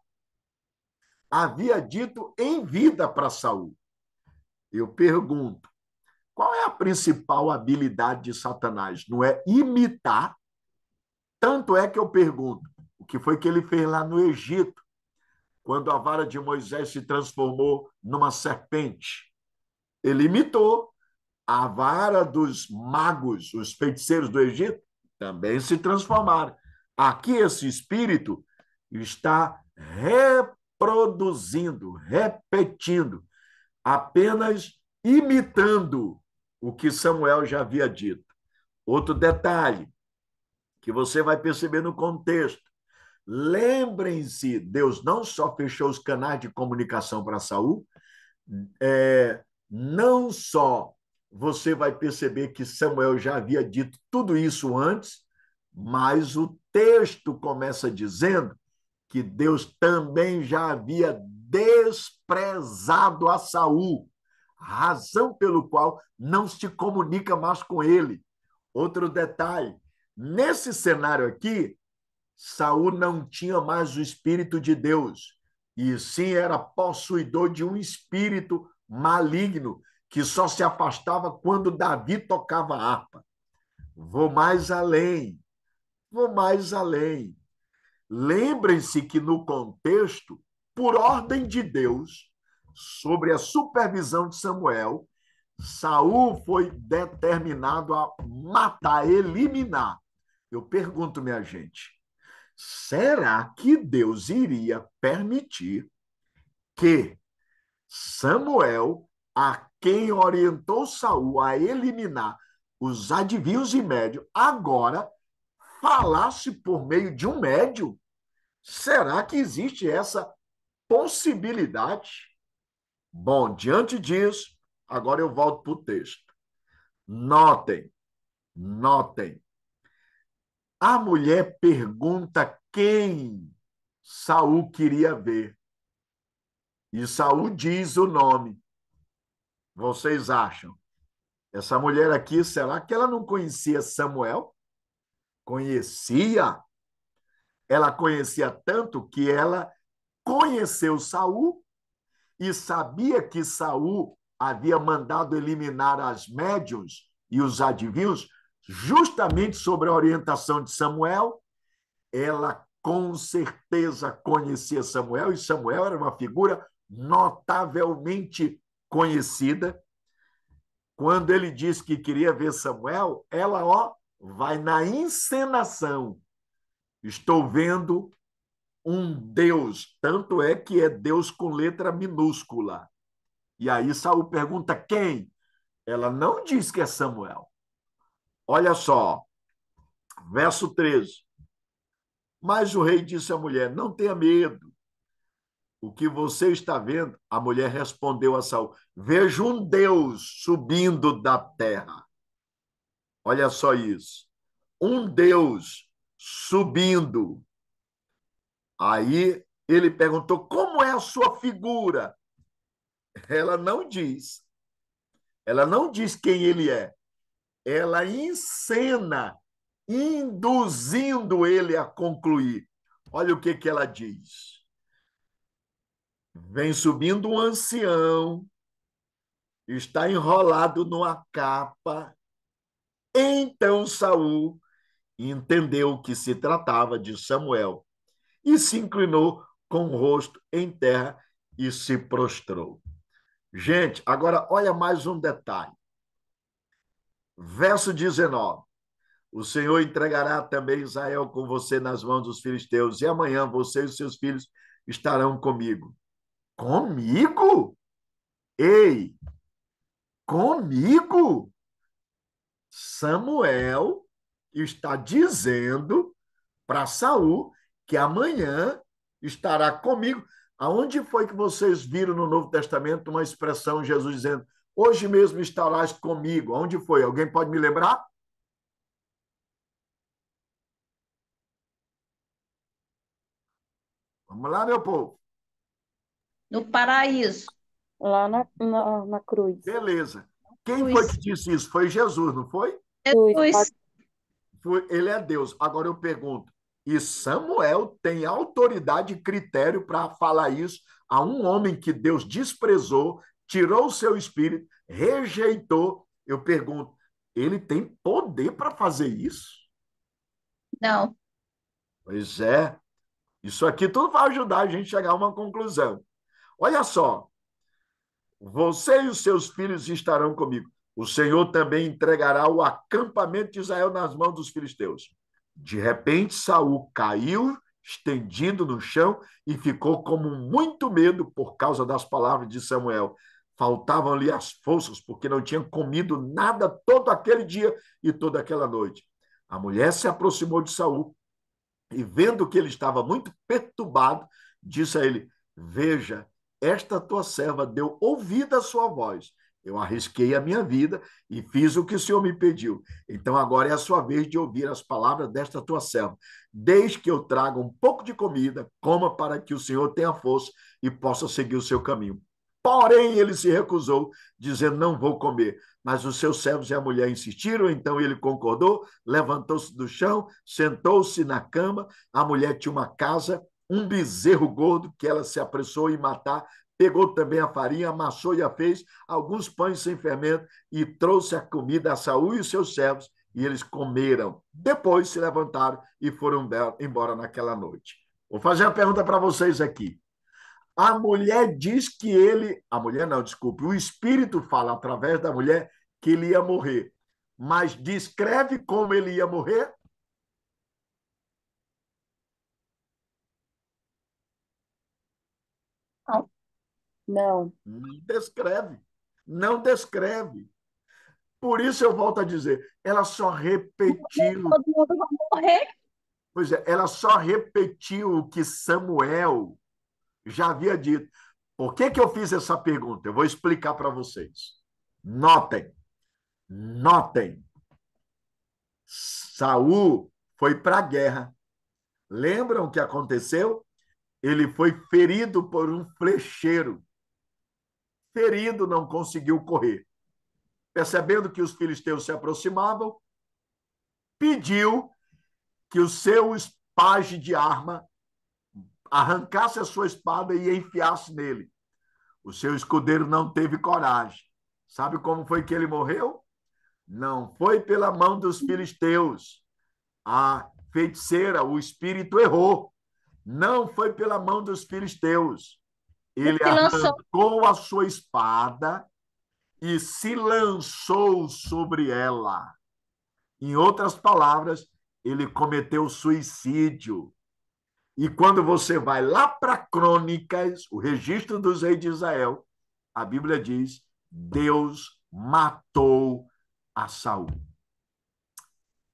Havia dito em vida para Saul. Eu pergunto, Qual é a principal habilidade de Satanás? Não é imitar. Tanto é que eu pergunto, o que foi que ele fez lá no Egito, quando a vara de Moisés se transformou numa serpente? Ele imitou. A vara dos magos, os feiticeiros do Egito, também se transformaram. Aqui esse espírito está reproduzindo, repetindo, apenas imitando o que Samuel já havia dito. Outro detalhe que você vai perceber no contexto. Lembrem-se, Deus não só fechou os canais de comunicação para Saul, não só você vai perceber que Samuel já havia dito tudo isso antes, mas o texto começa dizendo que Deus também já havia desprezado a Saul, razão pelo qual não se comunica mais com ele. Outro detalhe, nesse cenário aqui, Saul não tinha mais o Espírito de Deus, e sim era possuidor de um espírito maligno que só se afastava quando Davi tocava harpa. Vou mais além, vou mais além. Lembrem-se que no contexto, por ordem de Deus, sobre a supervisão de Samuel, Saul foi determinado a matar, eliminar. Eu pergunto, minha gente, será que Deus iria permitir que Samuel, a quem orientou Saul a eliminar os adivinhos e médios, agora falasse por meio de um médium? Será que existe essa possibilidade? Bom, diante disso, agora eu volto para o texto. Notem, notem. A mulher pergunta quem Saul queria ver. E Saul diz o nome. Vocês acham? Essa mulher aqui, será que ela não conhecia Samuel? Conhecia. Ela conhecia tanto que ela conheceu Saul e sabia que Saul havia mandado eliminar as médiuns e os adivinhos justamente sobre a orientação de Samuel. Ela com certeza conhecia Samuel, e Samuel era uma figura notavelmente conhecida. Quando ele diz que queria ver Samuel, ela vai na encenação. Estou vendo um Deus, tanto é que é Deus com letra minúscula. E aí Saul pergunta quem? Ela não diz que é Samuel. Olha só, verso 13. Mas o rei disse à mulher: não tenha medo. O que você está vendo? A mulher respondeu a Saul: vejo um Deus subindo da terra. Olha só isso. Um Deus subindo. Aí ele perguntou: como é a sua figura? Ela não diz. Ela não diz quem ele é. Ela encena, induzindo ele a concluir. Olha o que ela diz. Vem subindo um ancião, está enrolado numa capa. Então Saul entendeu que se tratava de Samuel e se inclinou com o rosto em terra e se prostrou. Gente, agora olha mais um detalhe. Verso 19. O Senhor entregará também Israel com você nas mãos dos filisteus, e amanhã você e os seus filhos estarão comigo. Comigo? Ei, comigo? Samuel está dizendo para Saul que amanhã estará comigo. Aonde foi que vocês viram no Novo Testamento uma expressão, Jesus dizendo: hoje mesmo estarás comigo? Aonde foi? Alguém pode me lembrar? Vamos lá, meu povo. No paraíso. Lá na cruz. Beleza. Quem foi que disse isso? Foi Jesus, não foi? Jesus. Ele é Deus. Agora eu pergunto, e Samuel tem autoridade e critério para falar isso a um homem que Deus desprezou, tirou o seu espírito, rejeitou Eu pergunto, ele tem poder para fazer isso? Não. Pois é, isso aqui tudo vai ajudar a gente a chegar a uma conclusão. Olha só, você e os seus filhos estarão comigo. O Senhor também entregará o acampamento de Israel nas mãos dos filisteus. De repente, Saul caiu, estendido no chão, e ficou com muito medo por causa das palavras de Samuel. Faltavam-lhe as forças, porque não tinha comido nada todo aquele dia e toda aquela noite. A mulher se aproximou de Saul e, vendo que ele estava muito perturbado, disse a ele: Veja, esta tua serva deu ouvido à sua voz. Eu arrisquei a minha vida e fiz o que o Senhor me pediu. Então agora é a sua vez de ouvir as palavras desta tua serva. Desde que eu traga um pouco de comida, coma para que o Senhor tenha força e possa seguir o seu caminho. Porém, ele se recusou, dizendo: Não vou comer. Mas os seus servos e a mulher insistiram, então ele concordou, levantou-se do chão, sentou-se na cama. A mulher tinha uma casa, um bezerro gordo que ela se apressou em matar, pegou também a farinha, amassou e a fez, alguns pães sem fermento, e trouxe a comida a Saul e os seus servos, e eles comeram. Depois se levantaram e foram embora naquela noite. Vou fazer uma pergunta para vocês aqui. A mulher diz que ele. A mulher não, desculpe. O espírito fala através da mulher que ele ia morrer. Mas descreve como ele ia morrer? Não. Não. Não descreve. Não descreve. Por isso eu volto a dizer, ela só repetiu. Todo mundo vai morrer. Pois é, ela só repetiu o que Samuel já havia dito. Por que eu fiz essa pergunta? Eu vou explicar para vocês. Notem, notem. Saul foi para a guerra. Lembram o que aconteceu? Ele foi ferido por um flecheiro. Ferido, não conseguiu correr. Percebendo que os filisteus se aproximavam, pediu que o seu pajem de arma arrancasse a sua espada e enfiasse nele. O seu escudeiro não teve coragem. Sabe como foi que ele morreu? Não foi pela mão dos filisteus. A feiticeira, o espírito errou. Não foi pela mão dos filisteus. Ele Se lançou. arrancou a sua espada e se lançou sobre ela. Em outras palavras, ele cometeu suicídio. E quando você vai lá para Crônicas, o registro dos reis de Israel, a Bíblia diz: Deus matou a Saul.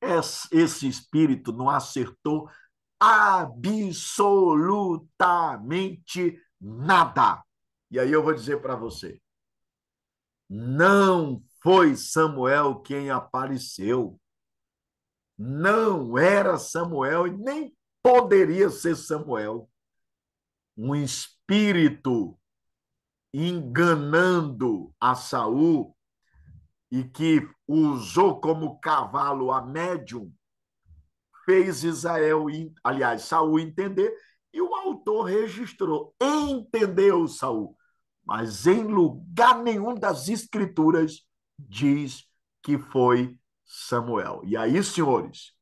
Esse espírito não acertou absolutamente nada. E aí eu vou dizer para você: não foi Samuel quem apareceu. Não era Samuel e nem poderia ser Samuel. Um espírito enganando a Saul e que usou como cavalo a médium, fez Israel, aliás, Saul entender, e o autor registrou. Entendeu Saul, mas em lugar nenhum das escrituras diz que foi Samuel. E aí, senhores,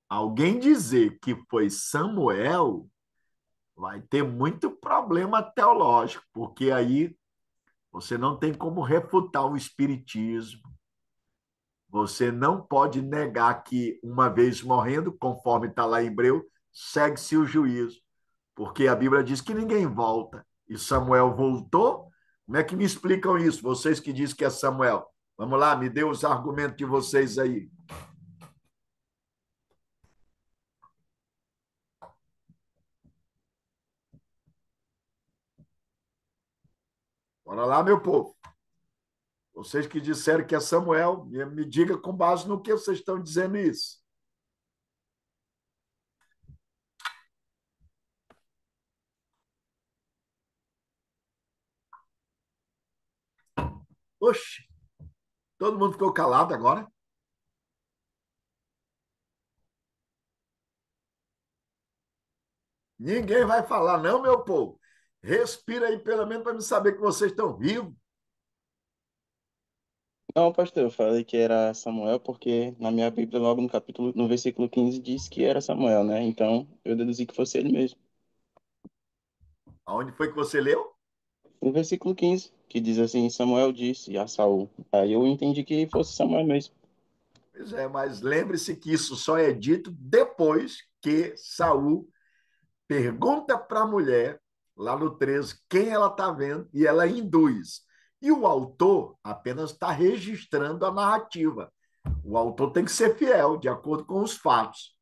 alguém dizer que foi Samuel vai ter muito problema teológico, porque aí você não tem como refutar o espiritismo. Você não pode negar que, uma vez morrendo, conforme está lá em Hebreu, segue-se o juízo. Porque a Bíblia diz que ninguém volta. E Samuel voltou? Como é que me explicam isso? Vocês que dizem que é Samuel. Vamos lá, me dê os argumentos de vocês aí. Bora lá, meu povo. Vocês que disseram que é Samuel, me diga com base no que vocês estão dizendo isso. Oxe, todo mundo ficou calado agora? Ninguém vai falar, não, meu povo. Respira aí, pelo menos, para me saber que vocês estão vivos. Não, pastor, eu falei que era Samuel porque na minha Bíblia, logo no capítulo, no versículo 15 diz que era Samuel, né? Então, eu deduzi que fosse ele mesmo. Aonde foi que você leu? No versículo 15 que diz assim, Samuel disse a Saul. Aí eu entendi que fosse Samuel mesmo. Pois é, mas lembre-se que isso só é dito depois que Saul pergunta para a mulher, lá no 13, quem ela está vendo, e ela induz. E o autor apenas está registrando a narrativa. O autor tem que ser fiel, de acordo com os fatos.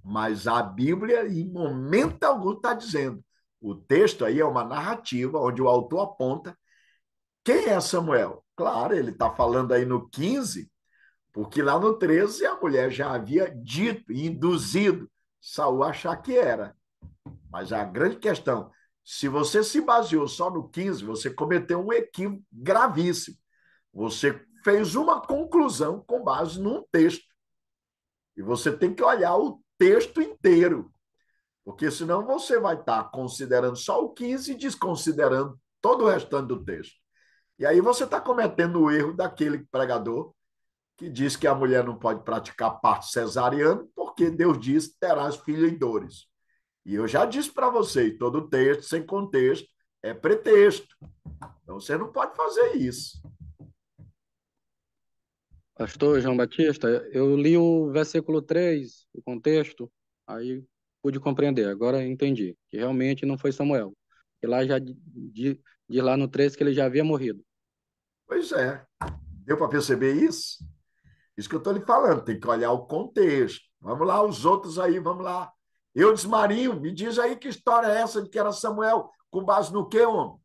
Mas a Bíblia, em momento algum, está dizendo. O texto aí é uma narrativa onde o autor aponta quem é Samuel. Claro, ele está falando aí no 15, porque lá no 13 a mulher já havia dito e induzido Saul a achar que era. Mas a grande questão, se você se baseou só no 15, você cometeu um equívoco gravíssimo. Você fez uma conclusão com base num texto. E você tem que olhar o texto inteiro, porque senão você vai estar considerando só o 15 e desconsiderando todo o restante do texto. E aí você está cometendo o erro daquele pregador que diz que a mulher não pode praticar parto cesariano porque Deus diz terás filho em dores. E eu já disse para vocês, todo texto sem contexto é pretexto. Então você não pode fazer isso. Pastor João Batista, eu li o versículo 3, o contexto, aí pude compreender, agora entendi, que realmente não foi Samuel. E lá já diz lá no 3 que ele já havia morrido. Pois é. Deu para perceber isso? Isso que eu estou lhe falando, tem que olhar o contexto. Vamos lá, os outros aí, vamos lá. Eudes Marinho, me diz aí que história é essa de que era Samuel, com base no quê, homem?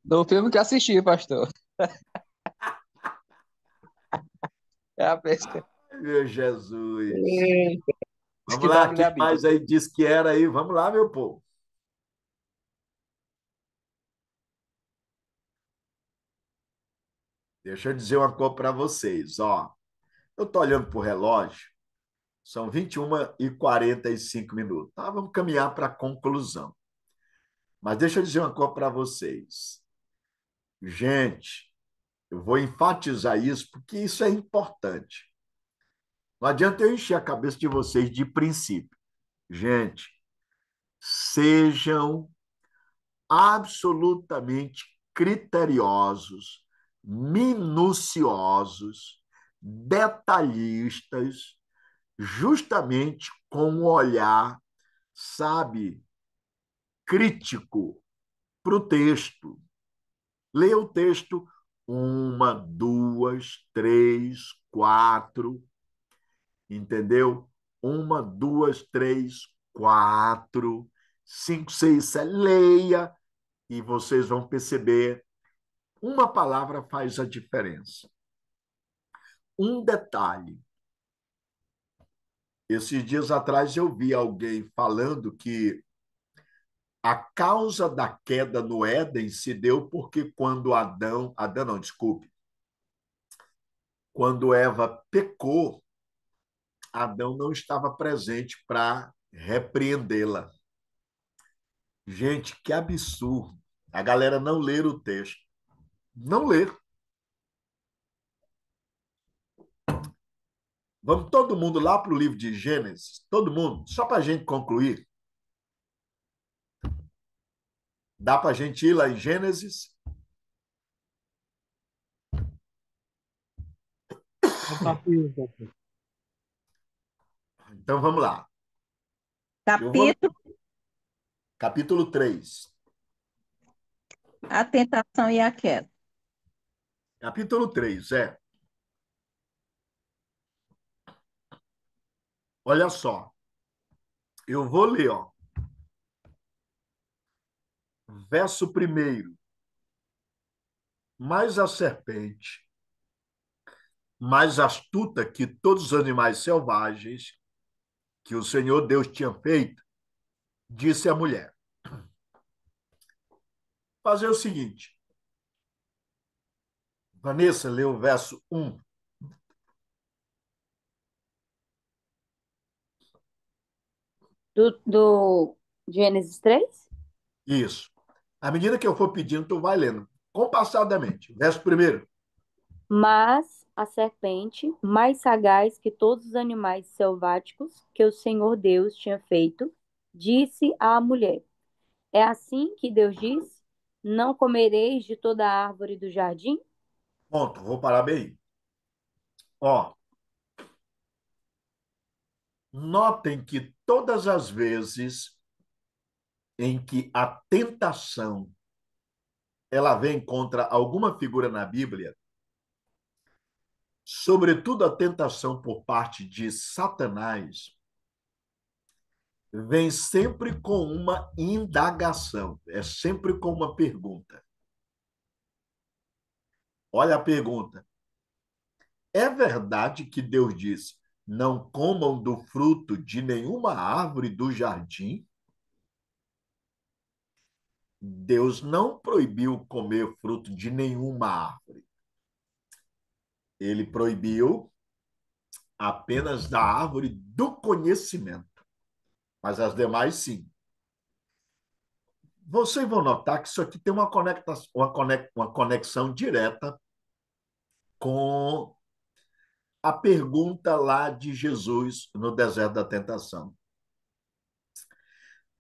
Do filme que assisti, pastor. É a pesca. Ai, meu Jesus. Eita, diz Vamos que lá, deve ler quem a Bíblia. mais aí diz que era aí? Vamos lá, meu povo. Deixa eu dizer uma coisa para vocês, ó. Eu estou olhando para o relógio, são 21h45. Tá, vamos caminhar para a conclusão. Mas deixa eu dizer uma coisa para vocês. Gente, eu vou enfatizar isso porque isso é importante. Não adianta eu encher a cabeça de vocês de princípio. Gente, sejam absolutamente criteriosos, minuciosos, detalhistas, justamente com um olhar, sabe, crítico para o texto. Leia o texto uma, duas, três, quatro, entendeu? Uma, duas, três, quatro, cinco, seis, sete. Leia e vocês vão perceber. Uma palavra faz a diferença. Um detalhe. Esses dias atrás eu vi alguém falando que a causa da queda no Éden se deu porque quando Adão não, desculpe, quando Eva pecou, Adão não estava presente para repreendê-la. Gente, que absurdo. A galera não ler o texto. Não ler. Vamos todo mundo lá para o livro de Gênesis. Todo mundo. Só para a gente concluir. Dá para a gente ir lá em Gênesis? Então vamos lá. Eu vou... Capítulo, Capítulo 3. a tentação e a queda. Capítulo 3, é. Olha só. Eu vou ler, ó. Verso primeiro. Mas a serpente, mais astuta que todos os animais selvagens que o Senhor Deus tinha feito, disse à mulher: fazer o seguinte. Vanessa, lê o verso 1. Do Gênesis 3? Isso. À medida que eu for pedindo, tu vai lendo. compassadamente. Verso primeiro. Mas a serpente, mais sagaz que todos os animais selváticos que o Senhor Deus tinha feito, disse à mulher: É assim que Deus diz: Não comereis de toda a árvore do jardim? Ponto. Vou parar bem aí. Ó, notem que todas as vezes em que a tentação ela vem contra alguma figura na Bíblia, sobretudo a tentação por parte de Satanás, vem sempre com uma indagação, é sempre com uma pergunta. Olha a pergunta. É verdade que Deus disse: não comam do fruto de nenhuma árvore do jardim? Deus não proibiu comer fruto de nenhuma árvore. Ele proibiu apenas da árvore do conhecimento, mas as demais sim. Vocês vão notar que isso aqui tem uma conexão direta com a pergunta lá de Jesus no deserto da tentação.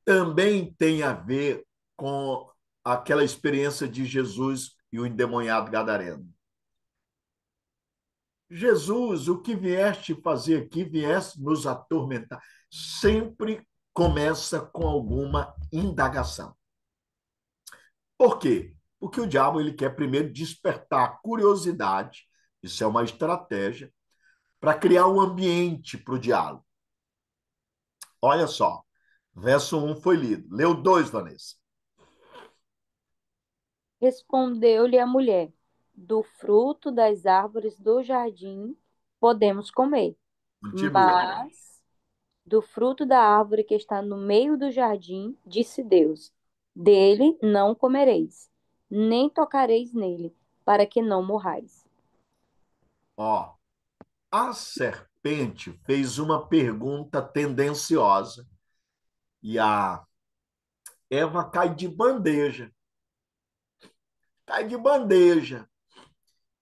Também tem a ver com aquela experiência de Jesus e o endemoniado gadareno. Jesus, o que vieste fazer aqui, vieste nos atormentar. Sempre começa com alguma indagação. Por quê? Porque o diabo ele quer primeiro despertar a curiosidade, isso é uma estratégia, para criar um ambiente para o diálogo. Olha só, verso 1 foi lido. Leu 2, Vanessa. Respondeu-lhe a mulher: Do fruto das árvores do jardim podemos comer, Continua. mas do fruto da árvore que está no meio do jardim, disse Deus: Dele não comereis, nem tocareis nele, para que não morrais. Ó, a serpente fez uma pergunta tendenciosa e a Eva cai de bandeja. Cai de bandeja.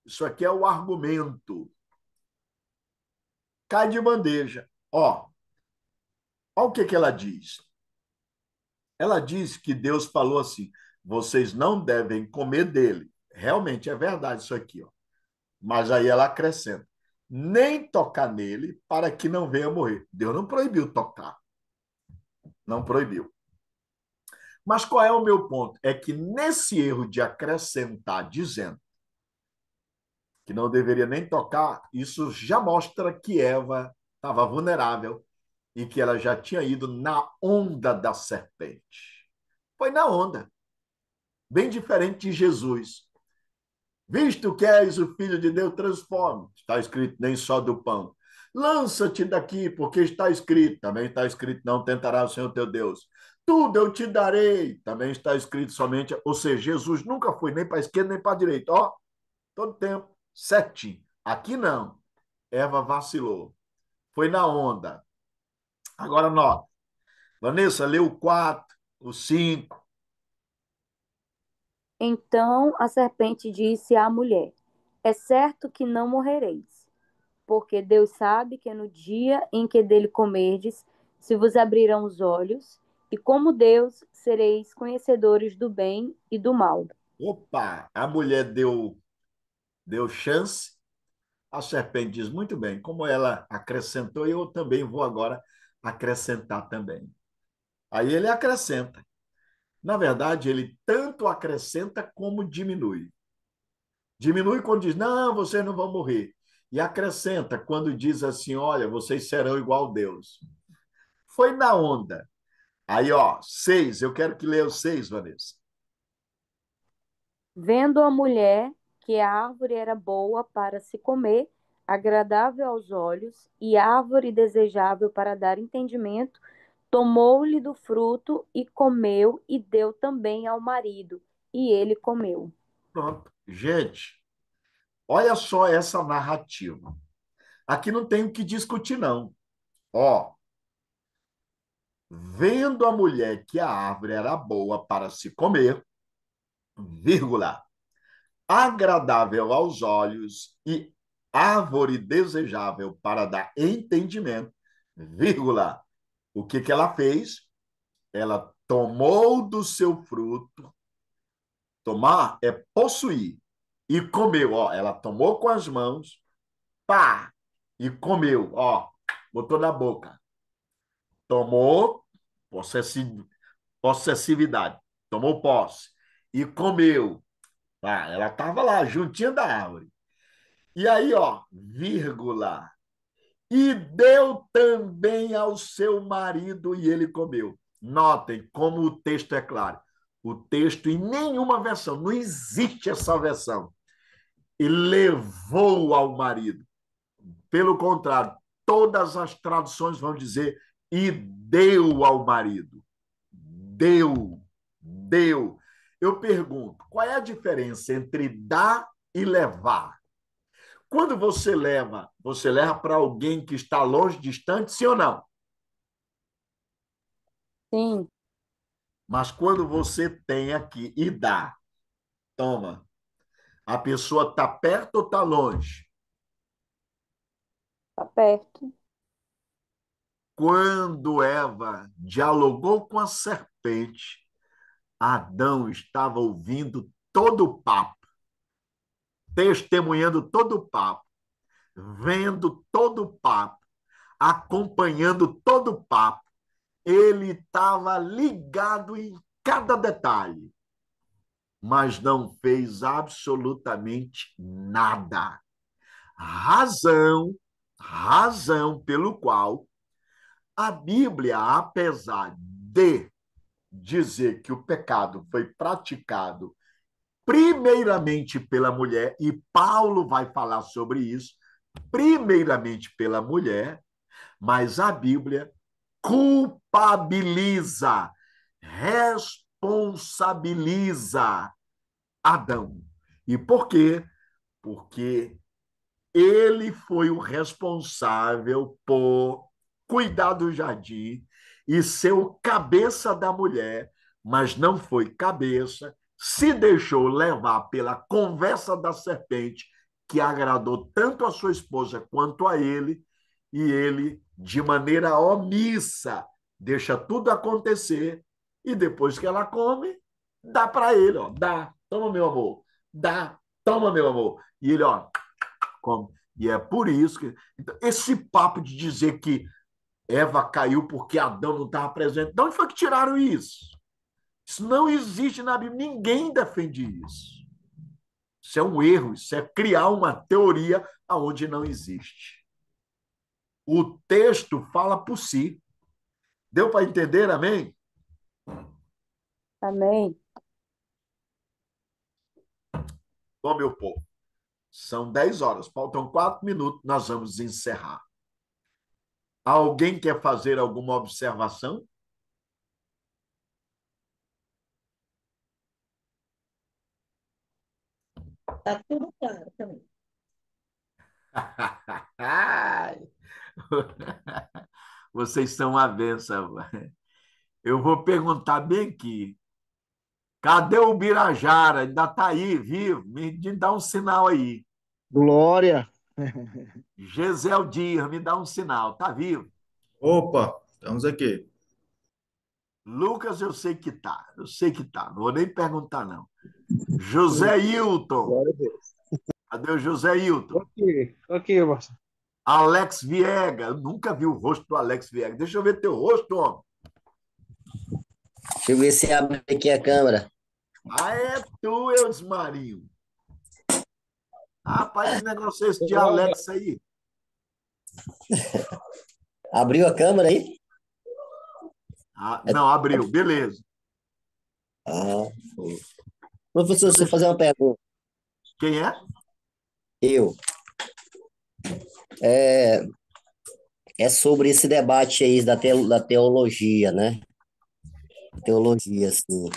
Isso aqui é o argumento. Cai de bandeja. Ó o que ela diz. Ela diz que Deus falou assim: vocês não devem comer dele. Realmente é verdade isso aqui, ó. Mas aí ela acrescenta: nem tocar nele para que não venha morrer. Deus não proibiu tocar. Não proibiu. Mas qual é o meu ponto? É que nesse erro de acrescentar, dizendo que não deveria nem tocar, isso já mostra que Eva estava vulnerável e que ela já tinha ido na onda da serpente. Foi na onda. Bem diferente de Jesus. Visto que és o Filho de Deus, transforme. Está escrito, nem só do pão. Lança-te daqui, porque está escrito. Também está escrito, não tentará o Senhor teu Deus. Tudo eu te darei. Também está escrito somente. Ou seja, Jesus nunca foi nem para a esquerda nem para a direita. Todo tempo, certinho. Aqui não. Eva vacilou. Foi na onda. Agora, nota. Vanessa, leu o 4, o 5. Então a serpente disse à mulher: É certo que não morrereis, porque Deus sabe que no dia em que dele comerdes, se vos abrirão os olhos, e como Deus sereis conhecedores do bem e do mal. Opa, a mulher deu chance. A serpente diz, muito bem, como ela acrescentou, eu também vou agora acrescentar também. Aí ele acrescenta. Na verdade, ele tanto acrescenta como diminui. Diminui quando diz, não, vocês não vão morrer. E acrescenta quando diz assim, olha, vocês serão igual a Deus. Foi na onda. Aí, 6, eu quero que leia o 6, Vanessa. Vendo a mulher que a árvore era boa para se comer, agradável aos olhos e árvore desejável para dar entendimento, tomou-lhe do fruto e comeu e deu também ao marido, e ele comeu. Pronto. Gente, olha só essa narrativa. Aqui não tem o que discutir, não. Ó, vendo a mulher que a árvore era boa para se comer, vírgula, agradável aos olhos e árvore desejável para dar entendimento, vírgula. O que ela fez? Ela tomou do seu fruto, tomar é possuir, e comeu, ó, ela tomou com as mãos, pá, e comeu, ó, botou na boca. Tomou, possessividade, tomou posse, e comeu. Ah, ela estava lá, juntinha da árvore. E aí, ó, vírgula. E deu também ao seu marido e ele comeu. Notem como o texto é claro. O texto, em nenhuma versão, não existe essa versão. E levou ao marido. Pelo contrário, todas as traduções vão dizer e deu ao marido. Deu, deu. Eu pergunto, qual é a diferença entre dar e levar? Quando você leva para alguém que está longe, distante, sim ou não? Sim, Mas quando você tem aqui e dá, toma, a pessoa está perto ou está longe? tá perto. Quando Eva dialogou com a serpente, Adão estava ouvindo todo o papo, testemunhando todo o papo, vendo todo o papo, acompanhando todo o papo. Ele estava ligado em cada detalhe, mas não fez absolutamente nada. Razão pelo qual a Bíblia, apesar de dizer que o pecado foi praticado primeiramente pela mulher, e Paulo vai falar sobre isso, primeiramente pela mulher, mas a Bíblia culpabiliza, responsabiliza Adão. E por quê? Porque ele foi o responsável por cuidar do jardim e ser o cabeça da mulher, mas não foi cabeça, se deixou levar pela conversa da serpente, que agradou tanto a sua esposa quanto a ele, e ele, de maneira omissa, deixa tudo acontecer, e depois que ela come, dá para ele, ó, dá, toma meu amor, dá, toma meu amor. E ele, ó, come. E é por isso que então, esse papo de dizer que Eva caiu porque Adão não estava presente, de onde foi que tiraram isso? Isso não existe na Bíblia, ninguém defende isso. Isso é um erro, isso é criar uma teoria aonde não existe. O texto fala por si. Deu para entender, amém? Amém. Bom, meu povo, são 10 horas, faltam 4 minutos, nós vamos encerrar. Alguém quer fazer alguma observação? Tá tudo claro também. Vocês são uma benção. Eu vou perguntar bem aqui. Cadê o Birajara? Ainda está aí, vivo? Me dá um sinal aí. Glória. Gisel Dias, me dá um sinal. Está vivo? Opa, estamos aqui. Lucas, eu sei que tá. Eu sei que tá. Não vou nem perguntar, não. José Hilton. Glória a Deus. Cadê o José Hilton? Ok, pastor. Alex Viega. Eu nunca vi o rosto do Alex Viega. Deixa eu ver teu rosto, homem. Deixa eu ver se abre aqui a câmera. Ah, é tu, Eudismarinho. Rapaz, que negócio é esse de Alex aí? Abriu a câmera aí? Ah, não, abriu. Beleza. Ah, professor, se eu fazer uma pergunta. Quem é? Eu. É, é sobre esse debate aí da teologia, né? Teologia, assim.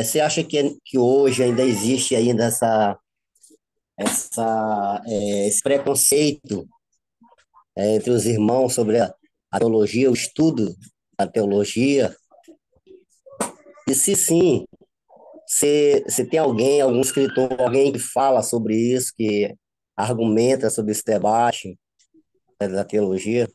Você acha que hoje ainda existe ainda esse preconceito entre os irmãos sobre a teologia, o estudo da teologia? E se sim, se tem alguém, algum escritor, alguém que fala sobre isso, que argumenta sobre esse debate, né, da teologia.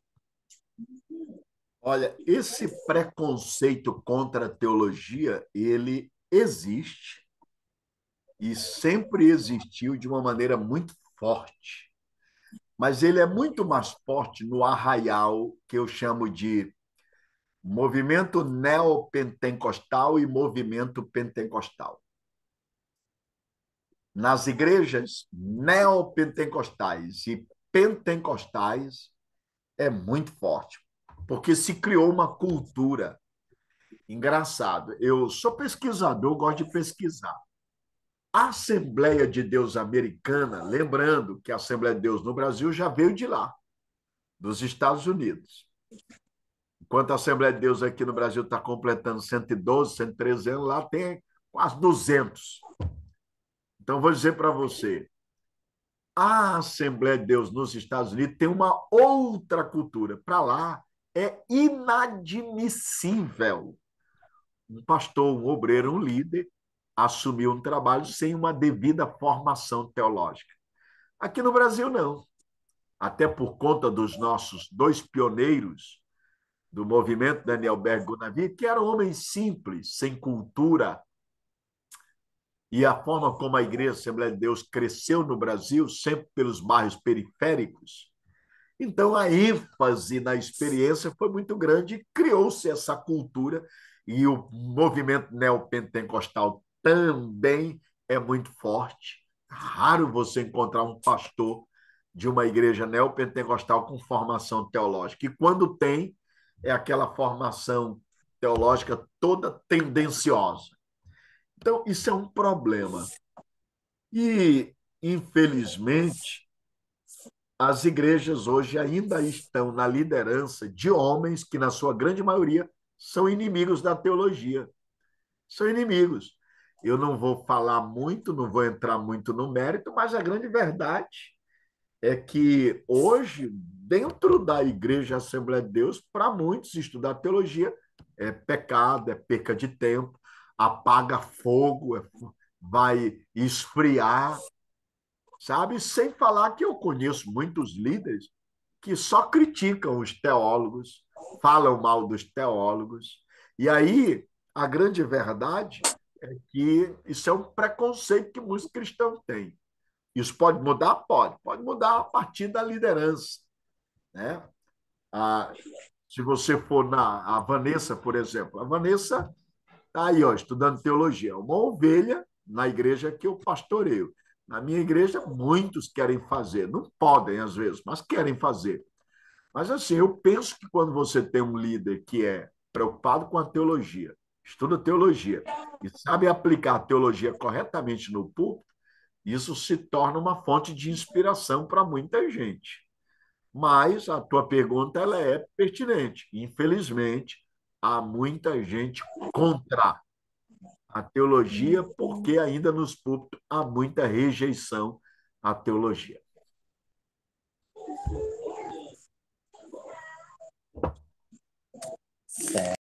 Olha, esse preconceito contra a teologia, ele existe e sempre existiu de uma maneira muito forte. Mas ele é muito mais forte no arraial que eu chamo de movimento neopentecostal e movimento pentecostal. Nas igrejas neopentecostais e pentecostais é muito forte, porque se criou uma cultura. Engraçado, eu sou pesquisador, gosto de pesquisar. A Assembleia de Deus americana, lembrando que a Assembleia de Deus no Brasil já veio de lá, dos Estados Unidos. Enquanto a Assembleia de Deus aqui no Brasil está completando 112, 113 anos, lá tem quase 200. Então, vou dizer para você, a Assembleia de Deus nos Estados Unidos tem uma outra cultura. Para lá, é inadmissível um pastor, um obreiro, um líder assumir um trabalho sem uma devida formação teológica. Aqui no Brasil, não. Até por conta dos nossos dois pioneiros do movimento, Daniel Berg e Gunnar, que eram homens simples, sem cultura. E a forma como a Igreja Assembleia de Deus cresceu no Brasil, sempre pelos bairros periféricos. Então, a ênfase na experiência foi muito grande, criou-se essa cultura, e o movimento neopentecostal também é muito forte. Raro você encontrar um pastor de uma igreja neopentecostal com formação teológica. E quando tem, é aquela formação teológica toda tendenciosa. Então, isso é um problema. E, infelizmente, as igrejas hoje ainda estão na liderança de homens que, na sua grande maioria, são inimigos da teologia. São inimigos. Eu não vou falar muito, não vou entrar muito no mérito, mas a grande verdade é que hoje, dentro da Igreja Assembleia de Deus, para muitos, estudar teologia é pecado, é perca de tempo, apaga fogo, vai esfriar, sabe? Sem falar que eu conheço muitos líderes que só criticam os teólogos, falam mal dos teólogos. E aí, a grande verdade é que isso é um preconceito que muitos cristãos têm. Isso pode mudar? Pode mudar a partir da liderança, né? Ah, se você for a Vanessa, por exemplo, a Vanessa está aí, ó, estudando teologia, uma ovelha na igreja que eu pastoreio. Na minha igreja, muitos querem fazer, não podem às vezes, mas querem fazer. Mas assim, eu penso que quando você tem um líder que é preocupado com a teologia, estuda teologia e sabe aplicar a teologia corretamente no púlpito, isso se torna uma fonte de inspiração para muita gente. Mas a tua pergunta ela é pertinente. Infelizmente, há muita gente contra a teologia porque ainda nos púlpitos há muita rejeição à teologia. Certo.